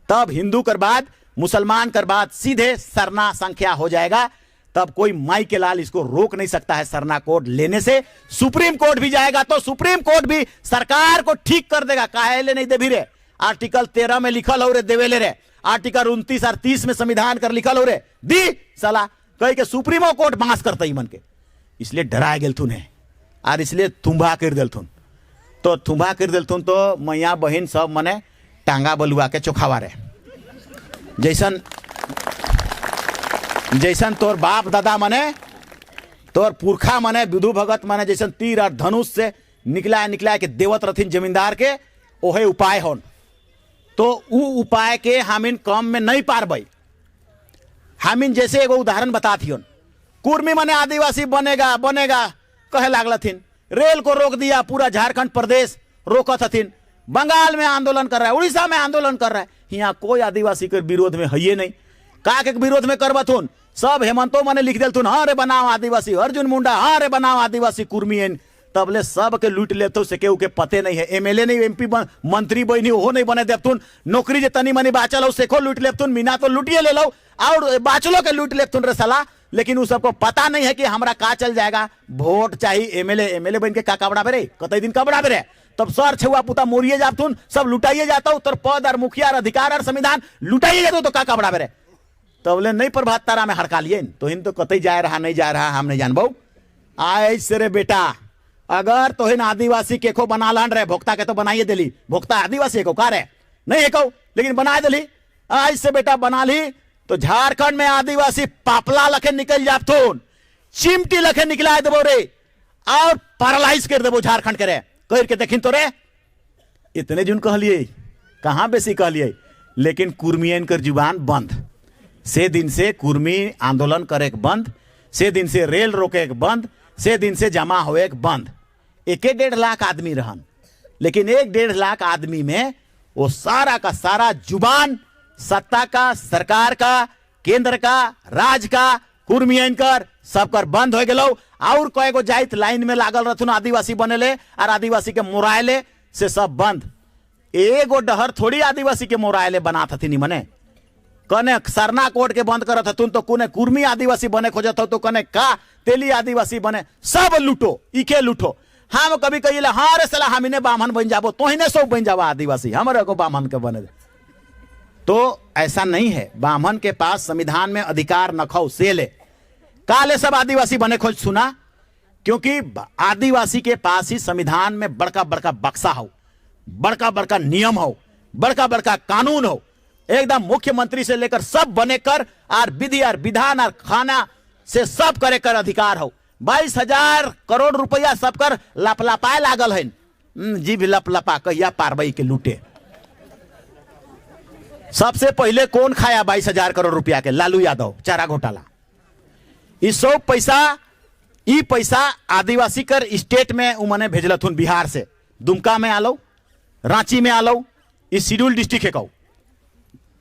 तब हिंदू कर बाद, मुसलमान कर बाद सीधे सरना संख्या हो जाएगा। तब कोई माई के लाल इसको रोक नहीं सकता है सरना कोड लेने से। सुप्रीम कोर्ट भी जाएगा तो सुप्रीम कोर्ट भी सरकार को ठीक कर देगा। काहे ले नहीं दे भी रे? आर्टिकल 13 में लिखल हो रे देवेले रे, आर्टिकल 29 और 30 में संविधान कर लिखल हो रे दी साला, कह के सुप्रीमो कोर्ट बांस करता ही मन के। इसलिए डरा गेलथुन है और इसलिए तुम्बा कर देलथुन। तो तुम्बा कर देलथुन तो मैया बहन सब मने टांगा बलुआ के चोखावा रे। जैसन जैसन तोर बाप दादा मने, तोर पुरखा मने, विधु भगत मने जैसन तीर और धनुष से निकला के देवत रथिन जमींदार के, ओहे उपाय होन। तो उ उपाय के हमिन कम में नहीं पारबई। हमिन जैसे एगो उदाहरण बताथियन, कुर्मी मने आदिवासी बनेगा बनेगा कहे लागलथिन, रेल को रोक दिया, पूरा झारखंड प्रदेश रोकत हथिन, बंगाल में आंदोलन कर रहा है, उड़ीसा में आंदोलन कर रहा है। यहाँ कोई आदिवासी के विरोध में है नहीं। का के विरोध में करबथुन? सब हेमंतो मने लिख देलथुन, हाँ रे बनाओ आदिवासी, अर्जुन मुंडा हाँ रे बनाओ आदिवासी कुर्मी। तबले सब के लूट लेते से केहू के पते नहीं है। एमएलए नहीं, एमपी मंत्री बनी हो नहीं बने देवतुन। नौकरी जे तनी मनी बाचल हो सेको लूट लेवतुन, मीना तो लूटिए ले लो और बाचलो के लूट लेवतुन रे साला। लेकिन उस सबको पता नहीं है कि हमरा का चल जाएगा। वोट चाहिए, एमएलए बन के का कबड़ा बेरे, कतई दिन कबड़ा बेरे, तब सर छुआ पुता मोरिए जातुन, सब लुटाइए जाता हूं, तर पद और मुखिया और अधिकार और संविधान लुटाइए जाता तो का कबड़ा बेरे। तबले नहीं प्रभात तारा में हड़का लिए तो हिन तो कतई जा रहा नहीं जा रहा हम नहीं जानबो। आए से रे बेटा, अगर तो हिन आदिवासी के को बना लान रहे, भोक्ता के तो बनाइए दिली, भोक्ता आदिवासी को का रे नहीं है को, लेकिन बना दिली। आज से बेटा बना ली तो झारखंड में आदिवासी पापला लखे निकल जातुन, चिमटी लखे निकला देबो रे, और पैरालाइज कर देबो झारखंड के रे। कह के देखिन तो रे, इतने जुन कहलिए, कहां बेसी कहलिए। लेकिन कुर्मियन कर जुबान बंद। से दिन से कुर्मी आंदोलन करे बंद, से दिन से रेल रोके बंद, से दिन से जमा होए बंद। 1.5 लाख आदमी रहन, लेकिन 1.5 लाख आदमी में वो सारा का सारा जुबान सत्ता का, सरकार का, केंद्र का, राज का, कुर्मियन कर सबकर बंद हो गए। और कएगो जाइत लाइन में लागल रहथुन आदिवासी बनेले और आदिवासी के मोरायले से सब बंद। एगो डहर थोड़ी आदिवासी के मोरायले बनात हथिन मने, कने सरना कोड के बंद करत हथुन, तो कुने कुर्मी आदिवासी बने खोजत हो, तो कने का तेली आदिवासी बने। सब लूटो, इके लूटो। हम कभी कहिए हाँ रे साला हम इन्हें बामन बन जाबो, तो ही सब बन जावा आदिवासी, हमारे को बामन के बने। तो ऐसा नहीं है, बामन के पास संविधान में अधिकार न खो से ले काले सब आदिवासी बने खोज सुना, क्योंकि आदिवासी के पास ही संविधान में बड़का बड़का बक्सा हो, बड़का बड़का नियम हो, बड़का बड़का कानून हो, एकदम मुख्यमंत्री से लेकर सब बने कर और विधि और विधान और खाना से सब करे कर अधिकार हो। 22,000 करोड़ रुपया सबकर लपलपाए लागल है। जी भी लपलपा कहिया पारबई के लूटे। सबसे पहले कौन खाया 22,000 करोड़ रुपया के? लालू यादव, चारा घोटाला। इस सब पैसा आदिवासी कर स्टेट में उमने भेजलथुन, बिहार से दुमका में आलो, रांची में आलो, इस शेड्यूल डिस्ट्रिक्ट है कहो,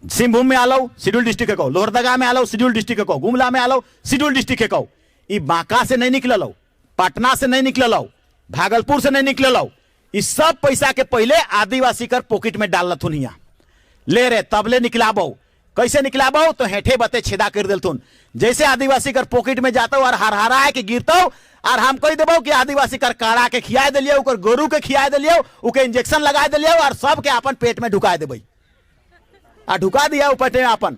सिंहभूम में आलो शेड्यूल डिस्ट्रिक्ट है कहो, लोहरदगा में आलो शेड्यूल डिस्ट्रिक्ट है कहो, गुमला में आलो शेड्यूल डिस्ट्रिक्ट है कहो। ये बांका से नहीं निकल, पटना से नहीं निकल, भागलपुर से नहीं निकल। इस सब पैसा के पहले आदिवासी कर पॉकेट में डालथुन हिया। ले रे तबले निकलाबो। कैसे निकलाबो? तो हेठे बते छेदा कर देलथुन। जैसे आदिवासी कर पॉकेट में जाता और हरहरा के गिरता और हम कह देबो कि आदिवासी कर काढ़ा के खिया दिलियो, ओकर गोरू के खिया दिलियो, उके इंजेक्शन लगा दिलियो और सब के अपन पेट में ढुका देबई। आ ढुका दिया पेट में अपन।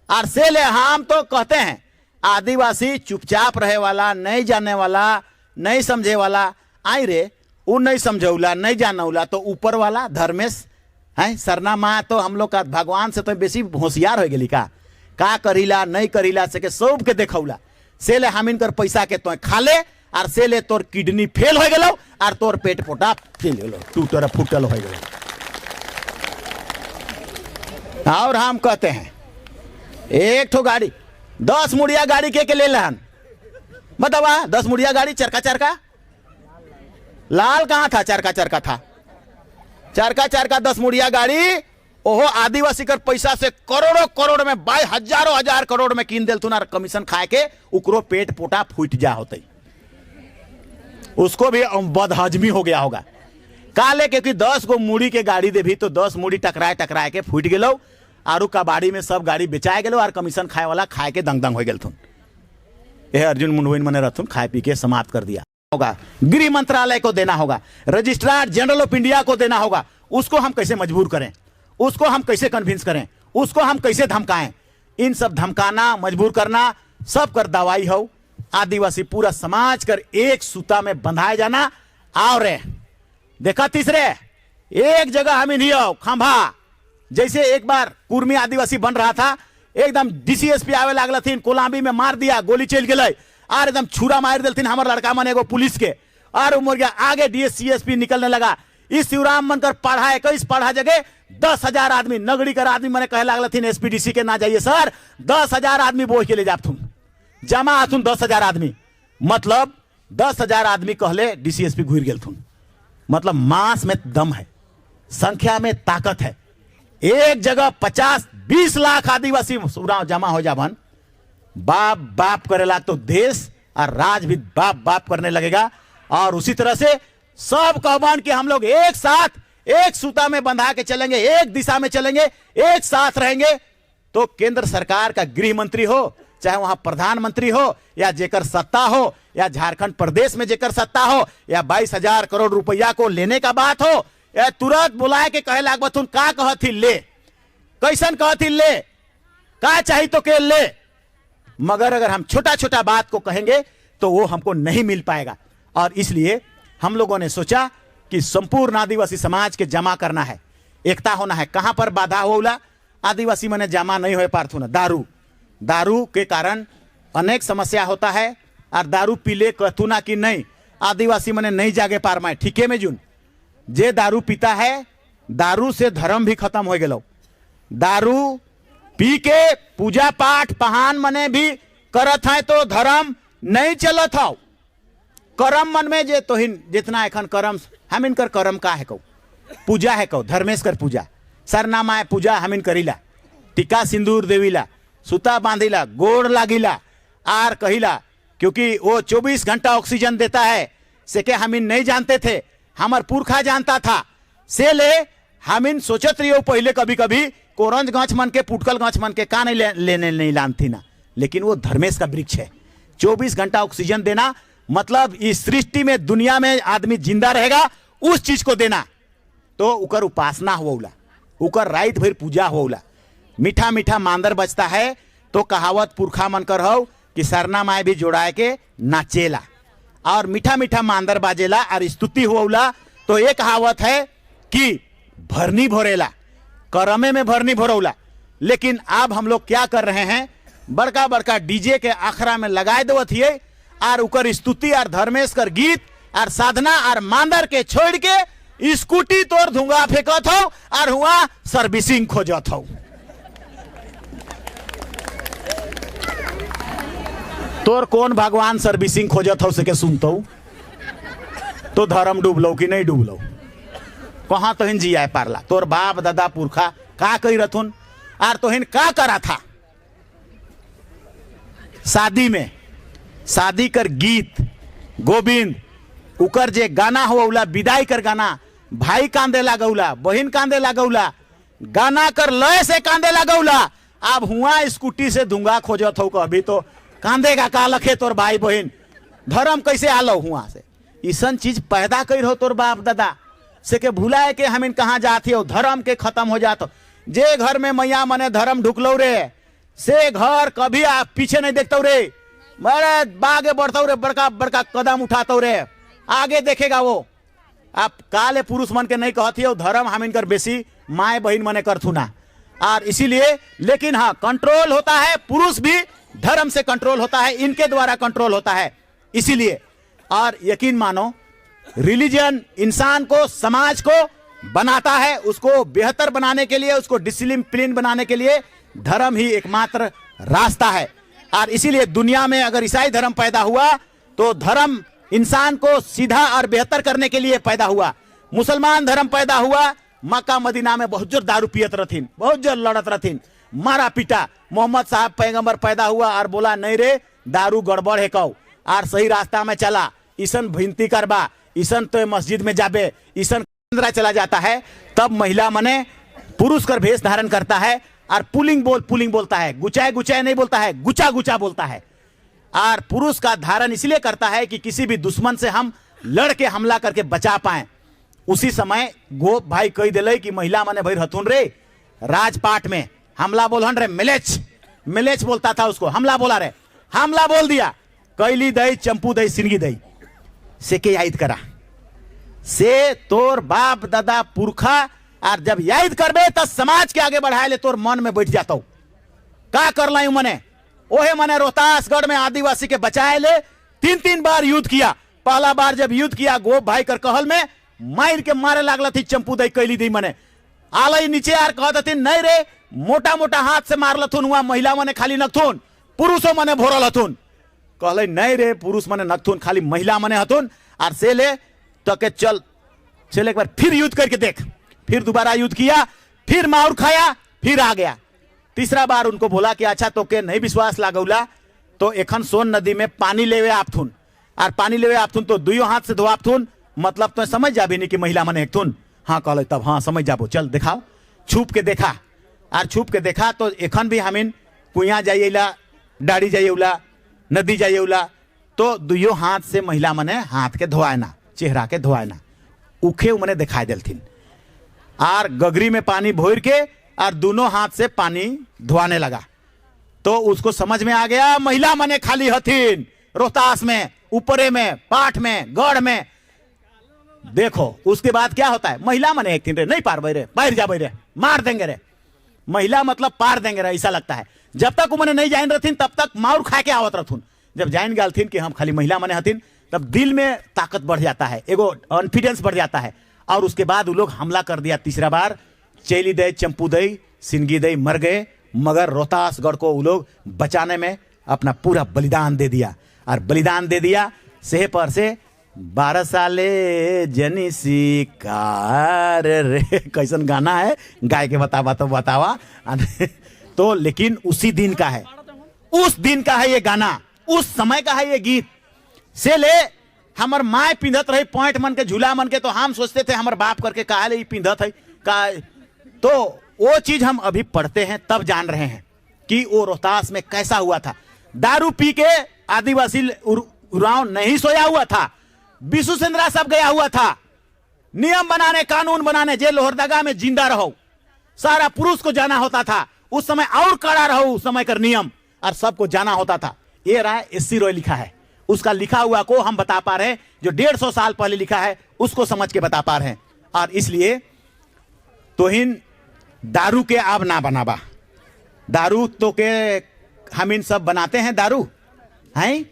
और से ले हम तो कहते हैं आदिवासी चुपचाप रहे वाला, नहीं जाने वाला, नहीं समझे वाला, आई रे वो नहीं समझौला, नहीं जानौला, तो ऊपर वाला धर्मेश है सरना माँ तो हम लोग का भगवान से तो बेसी होशियार हो गई का करीला नहीं करीला से के सब के देखौला। से ले हम इनकर पैसा के तो खा ले और से ले तोर किडनी फेल हो गलो और तोर पेट पोटा फेल गलो, टूटल फूटल हो गलो। और हम कहते हैं एक ठो गाड़ी 10 मुड़िया गाड़ी के ले लहन बतावा। 10 मुड़िया गाड़ी चरका चरका लाल कहां था? चरका चरका था। चरका चरका 10 मुड़िया गाड़ी ओहो आदिवासी कर पैसा से करोड़ों करोड़ में बाई हजारों हजार करोड़ में कीन देलथुन और कमीशन खाए के उकरो पेट पोटा फूट जा होते, उसको भी बदहजमी हो गया होगा काले, क्योंकि 10 गो मुड़ी के गाड़ी दे भी तो 10 मुड़ी टकराए टकराए के फूट गेलो और कबाड़ी में सब गाड़ी बेचाए गेलो और कमीशन खाए वाला खाए के दंग दंग हो गेलथुन। यह अर्जुन मुंडवन मने रहथुन खाए पी के समाप्त कर दिया होगा। गृह मंत्रालय को देना होगा, रजिस्ट्रार जनरल ऑफ इंडिया को देना होगा। उसको हम कैसे मजबूर करें, उसको हम कैसे कन्विंस करें, उसको हम कैसे धमकाएं? इन सब धमकाना मजबूर करना सब कर दवाई हो। आदिवासी पूरा समाज कर एक सूता में बंधाए जाना। और देखा तीसरे एक जगह हम नहीं हो खंभा, जैसे एक बार कुर्मी आदिवासी बन रहा था, एकदम डीसीएसपी आवे लागल थीन, कोलांबी में मार दिया, गोली चल गई और एकदम छुरा मार दिलथिन हमार लड़का मन एगो पुलिस के और उमर गया आगे डीएससीएसपी निकलने लगा। इस शिवराम मन कर पढ़ा 21 पढ़ा जगह 10,000 आदमी नगरी कर आदमी मैंने कहे लागल थीन एसपीडीसी के ना जाइए सर, 10,000 आदमी बोझ के ले जात तुम जमा आथुन 10,000 आदमी, मतलब 10,000 आदमी कहले डीसीएसपी घुर गेल थुन। मतलब मांस में दम है, संख्या में ताकत है। एक जगह 50-20 लाख आदिवासी जमा हो जावन, बाप बाप करेला तो देश और राज भी बाप बाप करने लगेगा। और उसी तरह से सब कहबान कि हम लोग एक साथ एक सूता में बंधा के चलेंगे, एक दिशा में चलेंगे, एक साथ रहेंगे। तो केंद्र सरकार का गृह मंत्री हो, चाहे वहां प्रधानमंत्री हो या जेकर सत्ता हो, या झारखंड प्रदेश में जेकर सत्ता हो, या 22,000 करोड़ रुपया को लेने का बात हो, या तुरंत बुलाए के कहे लाग बथुन का कहती ले, कैसन कहती ले, का चाहिए तो के ले। मगर अगर हम छोटा छोटा बात को कहेंगे तो वो हमको नहीं मिल पाएगा। और इसलिए हम लोगों ने सोचा कि संपूर्ण आदिवासी समाज के जमा करना है, एकता होना है। कहां पर बाधा होला? आदिवासी मने जमा नहीं हो पारथुन। दारू, दारू के कारण अनेक समस्या होता है और दारू पीले कहथुना कि नहीं आदिवासी मने नहीं जागे पार माए ठीके में जुन जे दारू पीता है, दारू से धर्म भी खत्म हो गलो। दारू पी के पूजा पाठ पहान मने भी करत है तो धर्म नहीं चलत हो। करम मन में जे तोहिन जितना एखन करम हम इनकर करम का है कहो, पूजा है कहो, धर्मेश कर पूजा, सरनामा पूजा हम इन करीला, टीका सिंदूर देवीला, सुता बांधिला, गोड़ लागिला आर कहिला, क्योंकि वो 24 घंटा ऑक्सीजन देता है। से के हम इन नहीं जानते थे, हमार पुरखा जानता था। से ले हम इन सोचत रही हो पहले कभी कभी कोरंज गांच मन के पुटकल गांच मन के का नहीं लेने नहीं लानती ना, लेकिन वो धर्मेश का वृक्ष है। 24 घंटा ऑक्सीजन देना मतलब इस सृष्टि में दुनिया में आदमी जिंदा रहेगा उस चीज को देना। तो उकर उपासना होउला, उकर राइत भर पूजा होउला। मीठा मीठा मांदर बजता है तो कहावत पुरखा मन कर हो कि सरना माए भी जोड़ाए के नाचेला और मीठा मीठा मांदर बाजेला और स्तुति होउला। तो एक कहावत है कि भरनी भोरेला, करमे में भरनी भरौला। लेकिन अब हम लोग क्या कर रहे हैं, बड़का बड़का डीजे के आखरा में लगाए देवत हिए और उकर स्तुति और धर्मेश कर गीत और साधना और मांदर के छोड़ के स्कूटी तोर धुआं फेंकत हो और हुआ सर्विसिंग खोजत हो। तोर कौन भगवान सर्विसिंग खोजत हो सके सुनतो तो धर्म डूबलो कि नहीं डूबलो, कहां तोहिन जिया पारला। तोर बाप दादा पुरखा का कही रथुन और तोहिन का करा था। शादी में शादी कर गीत गोविंद उकर जे गाना होउला, विदाई कर गाना, भाई कांदे लागौला, बहन कांदे लागौला, गाना कर लय से कांदे लगौला। अब हुआ स्कूटी से धुंगा खोजत हो अभी तो कांदेगा का लखे तोर भाई बहन धर्म कैसे आलो हुआ से ईसन चीज पैदा कर हो तोर बाप दादा से के भूला है कि हम कहाँ जाती हो धर्म के खत्म हो जातो। जे घर में मैया मने धर्म ढुकलो रे से घर कभी आप पीछे नहीं देखते रे मेरे बागे बढ़ता रे बड़का बड़का कदम उठाते रे आगे देखेगा वो। आप काले पुरुष मन के नहीं कहती हो धर्म हम इनकर बेसी माए बहन मने करथु ना और इसीलिए लेकिन हाँ कंट्रोल होता है पुरुष भी धर्म से कंट्रोल होता है इनके द्वारा कंट्रोल होता है इसीलिए। और यकीन मानो रिलीजन इंसान को समाज को बनाता है उसको बेहतर बनाने के लिए उसको डिसिप्लिन बनाने के लिए धर्म ही एकमात्र रास्ता है। और इसीलिए दुनिया में अगर ईसाई धर्म पैदा हुआ तो धर्म इंसान को सीधा और बेहतर करने के लिए पैदा हुआ। मुसलमान धर्म पैदा हुआ मक्का मदीना में बहुत जोर दारू पियत रहथिन बहुत जोर लड़त रहथिन मारा पीटा। मोहम्मद साहब पैगंबर पैदा हुआ और बोला नहीं रे दारू गड़बड़ है कहो और सही रास्ता में चला ईसन भिनती करबा ईसन तो मस्जिद में जाबे ईसन चला जाता है। तब महिला मने पुरुष कर भेष धारण करता है और पुलिंग बोलता है गुचाए गुचाए नहीं बोलता है गुचा गुचा बोलता है। और पुरुष का धारण इसलिए करता है कि किसी भी दुश्मन से हम लड़ के हमला करके बचा पाए। उसी समय गोप भाई कह दिले कि महिला मने भाई हथुन रे राजपाट में हमला बोलन रे मिलेच बोलता था उसको हमला बोला रे हमला बोल दिया कैली दई चंपू दई सिनगी दई से के याद करा से तोर बाप दादा पुरखा और जब याद करबे तो समाज के आगे बढ़ाए ले तोर मन में बैठ जाता का कर लाई मने ओहे मने रोहतासगढ़ में आदिवासी के बचाए ले 3-3 बार युद्ध किया। पहला बार जब युद्ध किया गोप भाई कर कहल में मार के मारे लागला थी चंपू दई कैली दी मने आलई नीचे यार कहती नहीं रे मोटा मोटा हाथ से मार लथुन हुआ महिला मने खाली नथुन पुरुषों मने भोरल हथुन कहले नहीं रे पुरुष मने नथुन खाली महिला मने हथुन और से ले तो के चल एक बार फिर युद्ध करके देख। फिर दोबारा युद्ध किया फिर मार खाया फिर आ गया। तीसरा बार उनको बोला कि अच्छा तो के नहीं विश्वास लागौला तो एखन सोन नदी में पानी लेवे आपथुन और पानी लेवे आपथुन तो दुइयों हाथ से धोआपथुन मतलब तो समझ जाबे नहीं कि महिला मने एकथुन हाँ कहले तब हाँ समझ जाबो चल दिखाओ। छुप के देखा और छुप के देखा तो एखन भी हमिन कुइया जाइएला डाड़ी जाइएला नदी जाइएला तो दुइयों हाथ से महिला मने हाथ के धोआना चेहरा के धोआना उखे मने दिखाई देलथिन और गगरी में पानी भोर के और दोनों हाथ से पानी धोआने लगा। तो उसको समझ में आ गया महिला मने खाली हथिन रोहतास में ऊपरे में पाठ में गढ़ में। देखो उसके बाद क्या होता है महिला मने एक दिन रे नहीं पार रे बाहर जा रे मार देंगे रे महिला मतलब पार देंगे रे ऐसा लगता है। जब तक उन्हें नहीं जान रहथिन तब तक मार खा के आवत रहथुन जब जान गलथिन कि हम खाली महिला मने हथिन तब दिल में ताकत बढ़ जाता है एगो कॉन्फिडेंस बढ़ जाता है और उसके बाद वो लोग हमला कर दिया। तीसरा बार चैली दई चंपू दई सिनगी दई मर गए मगर रोहतासगढ़ को वो लोग बचाने में अपना पूरा बलिदान दे दिया और बलिदान दे दिया सेह पर से 12 साले जनी शिकार रे कैसन गाना है गाय के बतावा तो लेकिन उसी दिन का है उस दिन का है ये गाना उस समय का है ये गीत से ले हमर माए पिंधत रही पॉइंट मन के झूला मन के तो हम सोचते थे हमर बाप करके कहा ले पिंधत है का तो वो चीज हम अभी पढ़ते हैं तब जान रहे हैं कि वो रोहतास में कैसा हुआ था। दारू पी के आदिवासी उराव नहीं सोया हुआ था बिशु सेंद्रा सब गया हुआ था नियम बनाने कानून बनाने जे लोहरदगा में जिंदा रहो सारा पुरुष को जाना होता था उस समय और कड़ा रहो उस समय कर नियम और सबको जाना होता था। ये राय एससी रॉय लिखा है उसका लिखा हुआ को हम बता पा रहे हैं जो 150 साल पहले लिखा है उसको समझ के बता पा रहे हैं। और इसलिए तोहिन दारू के आप ना बनाबा दारू तो के हमिन सब बनाते हैं दारू हैं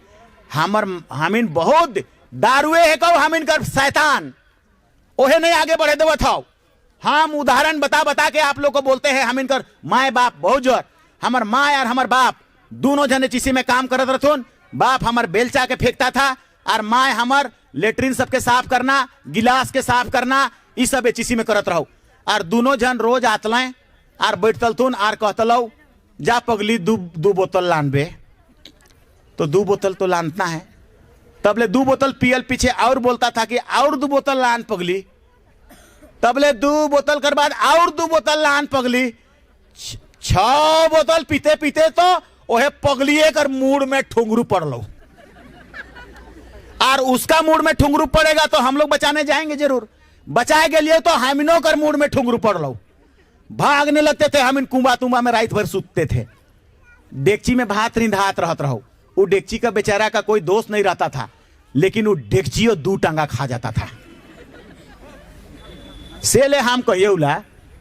हमिन बहुत दारुए है कहो हमिन कर शैतान ओहे नहीं आगे बढ़े देवत हो। हम उदाहरण बता बता के आप लोग को बोलते हैं हमिन कर माए बाप बहुत जोर हमर माए और हमर बाप दोनों जने चीसी में काम करत रहथुन। बाप हमर बेलचा के फेंकता था और माए हमर लेटरिन सबके साफ करना गिलास के साफ करना ये सब चीसी में करत रहो और दोनों जन रोज आतलें और बैठतलथुन और कहतलौ जा पगली दू बोतल लानबे तो 2 बोतल तो लानता है तब ले 2 बोतल पियल पीछे और बोलता था कि और 2 बोतल लान पगली तबले 2 बोतल कर बाद और 2 बोतल लान पगली, 6 बोतल पीते पीते तो ओहे पगलिए कर मूड में ठुंगरू पड़ लो, और उसका मूड में ठुंगरू पड़ेगा तो हम लोग बचाने जाएंगे जरूर, बचाए के लिए तो हमिनों कर मूड में ठुंगरू पड़ लो, भागने लगते थे। हम इन कुंबा तुम्बा में रात भर सूतते थे, डेगची में भात रिंधात रहत रहो। वो डेगची का बेचारा का कोई दोस्त नहीं रहता था, लेकिन वो डेगचियो 2 टांगा खा जाता था। से ले हम कहिए उला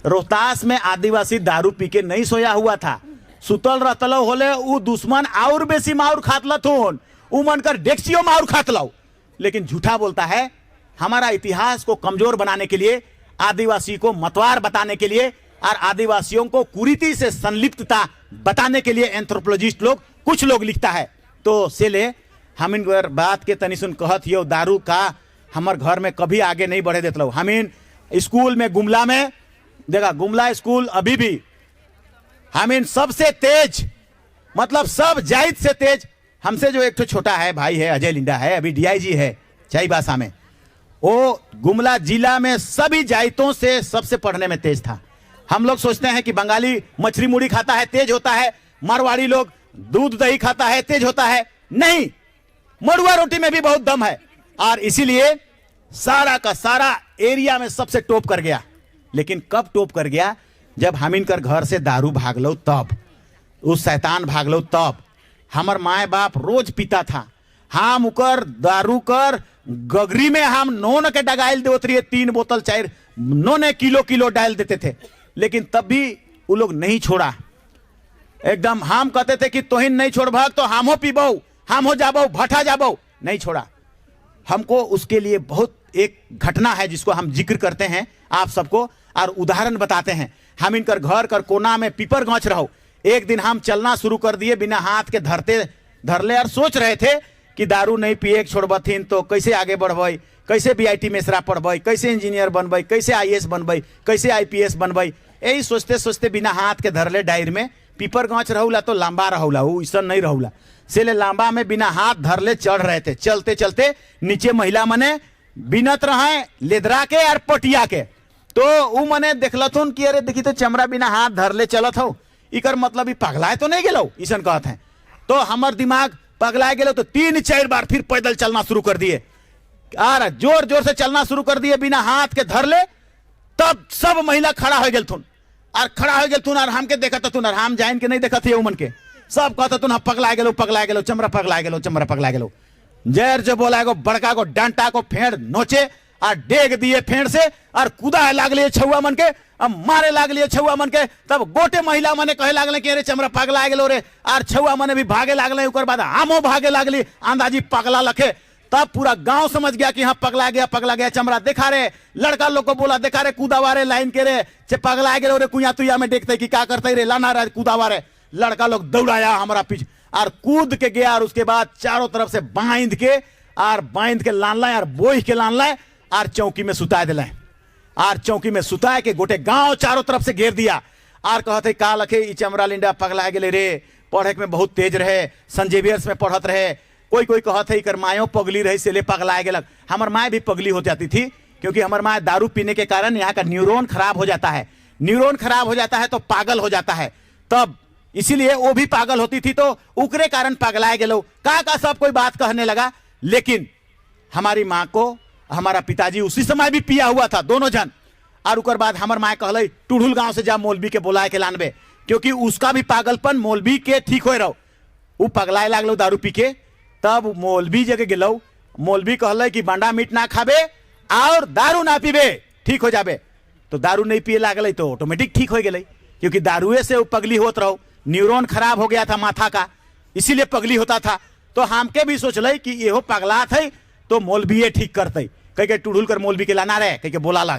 रोहतास में आदिवासी दारू पी के नहीं सोया हुआ था, सुतल रहतलो होले उ दुश्मन और बेसी माउर खातलथुन, उ मनकर डेक्सियो माउर खातलो। लेकिन झूठा बोलता है। हमारा इतिहास को कमजोर बनाने के लिए, आदिवासी को मतवार बताने के लिए और आदिवासियों को कुरीति से संलिप्तता बताने के लिए एंथ्रोपोलॉजिस्ट लोग, कुछ लोग लिखता है। तो से ले हम इन बात के तनी सुन कहत हियो, दारू का हमार घर में कभी आगे नहीं बढ़े देते। हम इन स्कूल में गुमला में देखा, गुमला स्कूल अभी भी हम इन सबसे तेज, मतलब सब जाइत से तेज, हमसे जो एक तो छोटा है भाई है, अजय लिंडा है, अभी डीआईजी है चाईबासा में, वो गुमला जिला में सभी जाइतों से सबसे पढ़ने में तेज था। हम लोग सोचते हैं कि बंगाली मछली मुड़ी खाता है तेज होता है, मारवाड़ी लोग दूध दही खाता है तेज होता है, नहीं, मड़ुआ रोटी में भी बहुत दम है। और इसीलिए सारा का सारा एरिया में सबसे टॉप कर गया। लेकिन कब टॉप कर गया? जब हम इनकर घर से दारू भाग लो तब, उस शैतान भाग लो तब। हमार माए बाप रोज पीता था, हम उकर दारू कर गगरी में हम नोन के डगाइल देते रहिए, 3 बोतल 4 नोने किलो डाल देते थे। लेकिन तब भी वो लोग नहीं छोड़ा। एकदम हम कहते थे कि तोहिन नहीं छोड़ भाग तो हम हो पीबो, हम हो जाबो, भट्टा जाबो, नहीं छोड़ा। हमको उसके लिए बहुत एक घटना है जिसको हम जिक्र करते हैं आप सबको और उदाहरण बताते हैं। हम इनकर घर कर कोना में पीपर गांच रहो। एक दिन हम चलना शुरू कर दिए बिना हाथ के धरले और सोच रहे थे कि दारू नहीं पिए छोड़बथिन तो कैसे आगे बढ़बई, कैसे बीआईटी मेसरा पढ़बई, कैसे इंजीनियर बनबई, कैसे आईएएस बनबई, कैसे आईपीएस बनबई। यही सोचते सोचते बिना हाथ के धरले डायर में पीपर गांच रहुला तो लंबा रहुला, वो ऐसा नहीं रहुला से ले लंबा में बिना हाथ धरले चढ़ रहे थे। चलते चलते नीचे महिला मने बिनत रहे लेदरा के और पटिया के, तो वो मने देखलथुन कि अरे देखी तो चमड़ा बिना हाथ धरले चलत हो, इकर मतलब ही पगलाए तो नहीं गेलो, ईसन कहते हैं। तो हमार दिमाग पगलाए गेलो तो 3-4 बार फिर पैदल चलना शुरू कर दिए और जोर जोर से चलना शुरू कर दिए बिना हाथ के धरले। तब सब महिला खड़ा हो गेलथुन और खड़ा हो गेलथुन और हमके देखत थुन और हम जाइन के नहीं देखत है मन के, सब कहत थुन पगलाए गेलो चमड़ा पगलाए गेलो। जैर जो बोला एगो बड़का को डंटा को फेड़ नोचे और डेग दिए फेड़ से और कूदा लागलिए छुआ मन के, अब मारे लागलिए छुआ मन के। तब गोटे महिला मने कहे लागले कि अरे चमड़ा पगला गेलो रे, और छुआ मने भी भागे लागले। ओकर बाद हमो भागे लागली, अंदाजी पगला लखे। तब पूरा गांव समझ गया कि हाँ पगला गया चमड़ा। देखा रे लड़का लोग को बोला, देखा रे कूदावा रे लाइन के रे, चे पगला गेलो रे, कुया तुया में देखते कि क्या करते रे, लाना रे कूदावा रे। लड़का लोग दौड़ाया हमारा पीछे और कूद के गया और उसके बाद चारों तरफ से बांध के लान लाए और बोह के लान लाए और चौकी में सुता दिले। और चौकी में सुता के गोटे गांव चारों तरफ से घेर दिया और कहते का लखे ई चमड़ा लिंडा पगला गेले रे, पढ़े में बहुत तेज रहे, सेंट जेवियर्स में पढ़त रहे। कोई कहते इकर मायो पगली रही से ले पगला गेलक। हमार माए भी पगली हो जाती थी क्योंकि हमार माए दारू पीने के कारण यहाँ का न्यूरॉन खराब हो जाता है। न्यूरॉन खराब हो जाता है तो पागल हो जाता है, तब इसीलिए वो भी पागल होती थी तो उकरे कारण पगलाए गेलो का सब कोई बात कहने लगा। लेकिन हमारी माँ को हमारा पिताजी उसी समय भी पिया हुआ था, दोनों जन। और उकर बाद हमार माँ कहले टूढ़ुल गांव से जा मौलवी के बुलाए के लानबे, क्योंकि उसका भी पागलपन मौलवी के ठीक हो रहो। वो पगलाए लागलो दारू पी के। तब मौलवी जगह गेलो, मौलवी कहले कि बंडा मीट ना खाबे और दारू ना पीबे ठीक हो जाबे। तो दारू नहीं पिए लागल तो ऑटोमेटिक ठीक हो गए, क्योंकि दारुए से वो पगली होत रहो। न्यूरॉन खराब हो गया था माथा का, इसीलिए पगली होता था। तो हमके भी सोचल कि ये पगला थे तो मौलवी ठीक करते, कह के टूढ़ुल कर मौलवी के लाना रहे, कह के बोला ला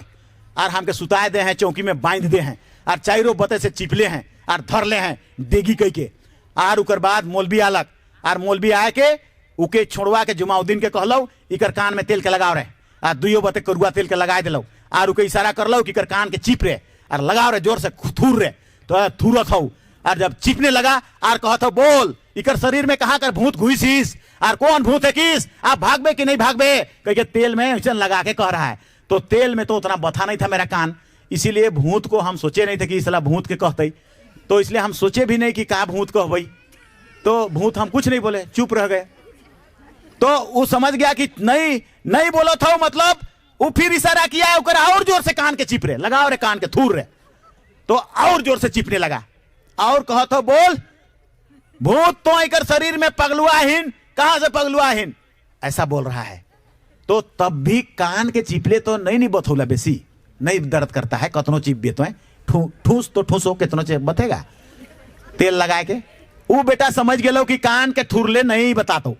और हमके सुताए दे हैं, चौकी में बांध दे हैं और चारों बते से चिपले हैं और धर ले हैं देगी कह के। और उकर बाद मौलवी आलक और मौलवी आए के उके छोड़वा के जुमाउद्दीन के कहलो इकर कान में तेल के लगाओ रहे और 2 बते करुआ तेल के लगा दिलो और उके इशारा करलो कि इकर कान के चिप रहे और लगाओ रहे जोर से थूर रहे। तो थूर रखो और जब चिपने लगा और कहता बोल इकर शरीर में कहा कर भूत घुसीस और कौन भूत है किस, आप भागबे कि नहीं भागबे, कह के तेल में लगा के कह रहा है। तो तेल में तो उतना बथा नहीं था मेरा कान, इसीलिए भूत को हम सोचे नहीं थे कि इसला भूत के कहते, तो इसलिए हम सोचे भी नहीं कि का भूत कह भाई। तो भूत हम कुछ नहीं बोले, चुप रह गए। तो वो समझ गया कि नहीं नहीं बोलो था, मतलब वो फिर इशारा किया है और जोर से कान के चिप रहे, लगाओ रे कान के थूर रहे, तो और जोर से चिपने लगा और कहा तो बोल भूत तो एक शरीर में पगलुआहीन, कहां से पगलुआहीन, ऐसा बोल रहा है। तो तब भी कान के चिपले तो नहीं बथौला, बेसी नहीं दर्द करता है, कतनो चिप बेतो है, ठूस तो ठूसो कितनो चिप बतेगा तेल लगा के। वो बेटा समझ गए कि कान के थुरले नहीं बताता,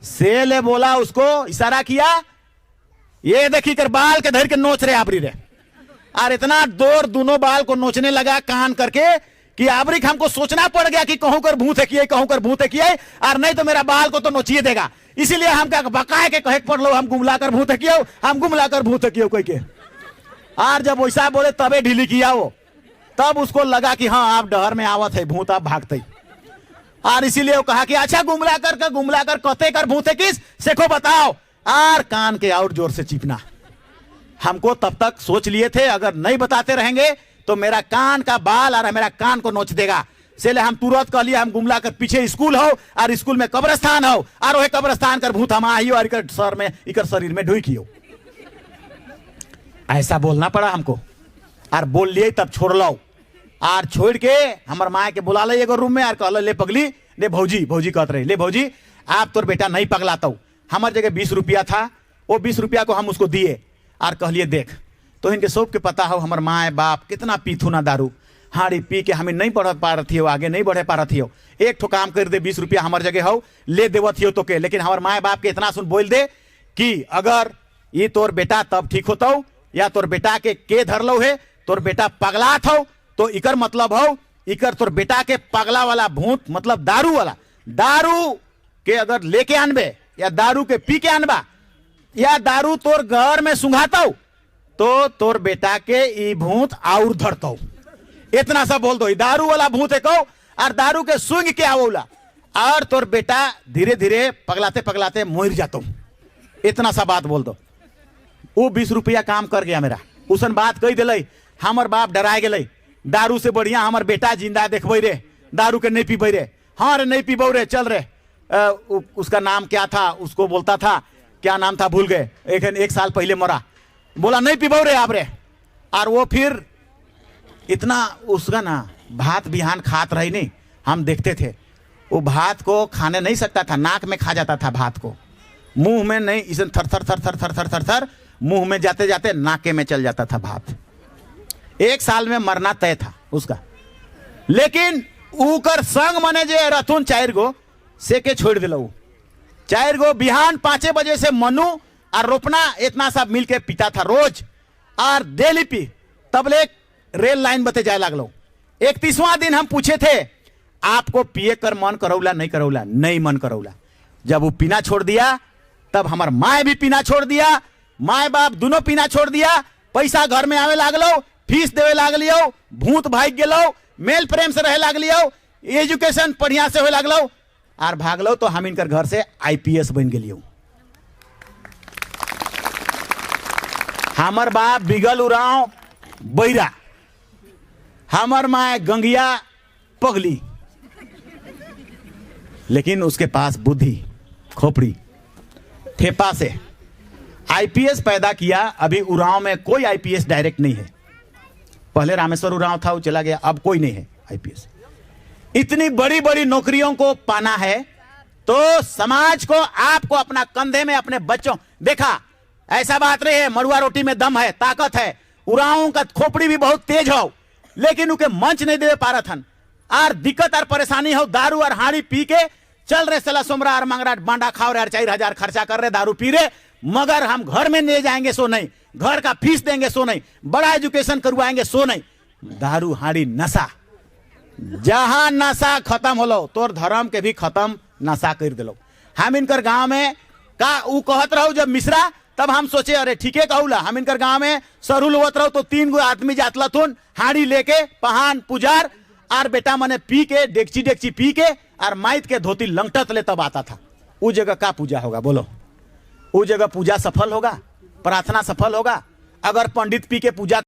से ले बोला, उसको इशारा किया, ये देखी कर बाल के धर के नोच रहे आबरी रे, और इतना जोर दोनों बाल को नोचने लगा कान करके कि आबरी हमको सोचना पड़ गया कि कहूं कर भूत है किए, कहूं कर भूत है किए, और नहीं तो मेरा बाल को तो नोचिए देगा, इसीलिए हम क्या बकाए के कहे पड़ लो, हम गुमला कर भूत है किए, हम गुमला कर भूत है किए कोई के। और जब वैसा बोले तबे ढीली किया वो, तब उसको लगा कि हाँ आप डहर में आवत है भूत, आप भागते, और इसीलिए वो कहा कि अच्छा गुमला कर कहते कर भूत है किस सेखो बताओ, और कान के और जोर से चिपना। हमको तब तक सोच लिए थे अगर नहीं बताते रहेंगे तो मेरा कान का बाल और मेरा कान को नोच देगा, इसलिए हम तुरंत कह लिए हम गुमला कर पीछे स्कूल हो और स्कूल में कब्रस्तान हो, और वही कब्रस्तान कर भूत हम आइयो और इकर सर में इकर शरीर में ढुकियो। ऐसा बोलना पड़ा हमको, और बोल लिए तब छोड़ लो, और छोड़ के हमार माँ के बुला ले एगो रूम में और कहल ले पगली, ले भौजी, भौजी कहते रहे, ले भौजी आप तोर बेटा नहीं पगलाता, हमार जगह 20 रुपया था, वो 20 रुपया को हम उसको दिए और कहलिए देख तो इनके सब के पता हो हमार माए बाप कितना पीथू ना दारू, हाड़ी पी के हमें नहीं बढ़ पा रही हो, आगे नहीं बढ़े पा रही हो, एक ठो काम कर दे 20 रुपया हमार जगह हो ले देवत हो तो के, लेकिन हमार माए बाप के इतना सुन बोल दे कि अगर ये तोर बेटा तब ठीक होता हो, या तोर बेटा के धर लो है, तोर बेटा पगलात हो, तो इकर मतलब हो इकर तोर बेटा के पगला वाला भूत मतलब दारू वाला, दारू के अगर लेके आनबे या दारू के पी के आनबा या दारू तोर घर में सुंघाता हो तो तोर बेटा के ई भूत और धरता हो, इतना सा बोल दो, दारू वाला भूत है कहो और दारू के सूंघ के आवोला, और तोर बेटा धीरे धीरे पगलाते पगलाते मोर जाता हूं, इतना सा बात बोल दो। वो 20 रुपया काम कर गया मेरा, उसन बात कही दिल, हमार बाप डराए गए, दारू से बढ़िया हमार बेटा जिंदा देखबे रे, दारू के नहीं पीबे रे, हाँ रे नहीं पीबो रे, चल रे। उसका नाम क्या था, उसको बोलता था, क्या नाम था भूल गए, एक साल पहले मरा, बोला नहीं पीबो रे आप रे। और वो फिर इतना उसका ना भात बिहान खात रही नहीं, हम देखते थे, वो भात को खाने नहीं सकता था, नाक में खा जाता था भात को, मुंह में नहीं, इसे थर थर थर थर थर थर थर थर मुंह में जाते जाते नाके में चल जाता था भात। 1 साल में मरना तय था उसका, लेकिन ऊकर संग मने जे रथुन 4 गो से के छोड़ दिलो, 4 गो बिहान 5 बजे से मनु और रोपना इतना सा मिल के पीता था रोज, और डेली पी, तबले रेल लाइन बते जाए लगलो। 31वां दिन हम पूछे थे आपको पिए कर मन करौला नहीं करौला, नहीं मन करौला। जब वो पीना छोड़ दिया तब हमार माए भी पीना छोड़ दिया, माए बाप दोनों पीना छोड़ दिया, पैसा घर में आवे लागलो, फीस देवे लागलियो, भूत भाग गेलो, मेल प्रेम से रहे लागलियो, एजुकेशन बढ़िया से होए लागलो, और भागलो तो हम इनकर घर से IPS बन गेलियो। हमार बाप बिगल उराव बैरा, हमार माए गंगिया पगली, लेकिन उसके पास बुद्धि खोपड़ी ठेपा से IPS पैदा किया। अभी उराव में कोई IPS डायरेक्ट नहीं है, पहले रामेश्वर उराव था वो चला गया, अब कोई नहीं है IPS। इतनी बड़ी बड़ी नौकरियों को पाना है तो समाज को आपको अपना कंधे में अपने बच्चों, देखा ऐसा बात नहीं है मड़ुआ रोटी में दम है, ताकत है, उराव का खोपड़ी भी बहुत तेज हो, लेकिन उनके मंच नहीं दे पा रहा था, और दिक्कत और परेशानी हो, दारू और हाड़ी पी के चल रहे सला सोमरा और मंगरा बांडा खाओ रहे, 4,000 खर्चा कर रहे, दारू पी रहे, मगर हम घर में ले जाएंगे सो नहीं, घर का फीस देंगे सो नहीं, बड़ा एजुकेशन करवाएंगे सो नहीं। दारू हाड़ी नशा, जहां नशा खत्म होलो तोर धर्म के भी खत्म नशा कर दिलो। हम इनकर गांव में का ऊ कहत रहो जब मिश्रा, तब हम सोचे अरे ठीके कहूला, हम इनकर गांव में सरुल होत रहो तो 3 गो आदमी जातला थुन हाड़ी लेके पहान पुजार, और बेटा मने पी के डेगची डेगची पी के और माइत के धोती लंगटत ले तब आता था। उस जगह का पूजा होगा बोलो, उस जगह पूजा सफल होगा? प्रार्थना सफल होगा। अगर पंडित पी के पूजा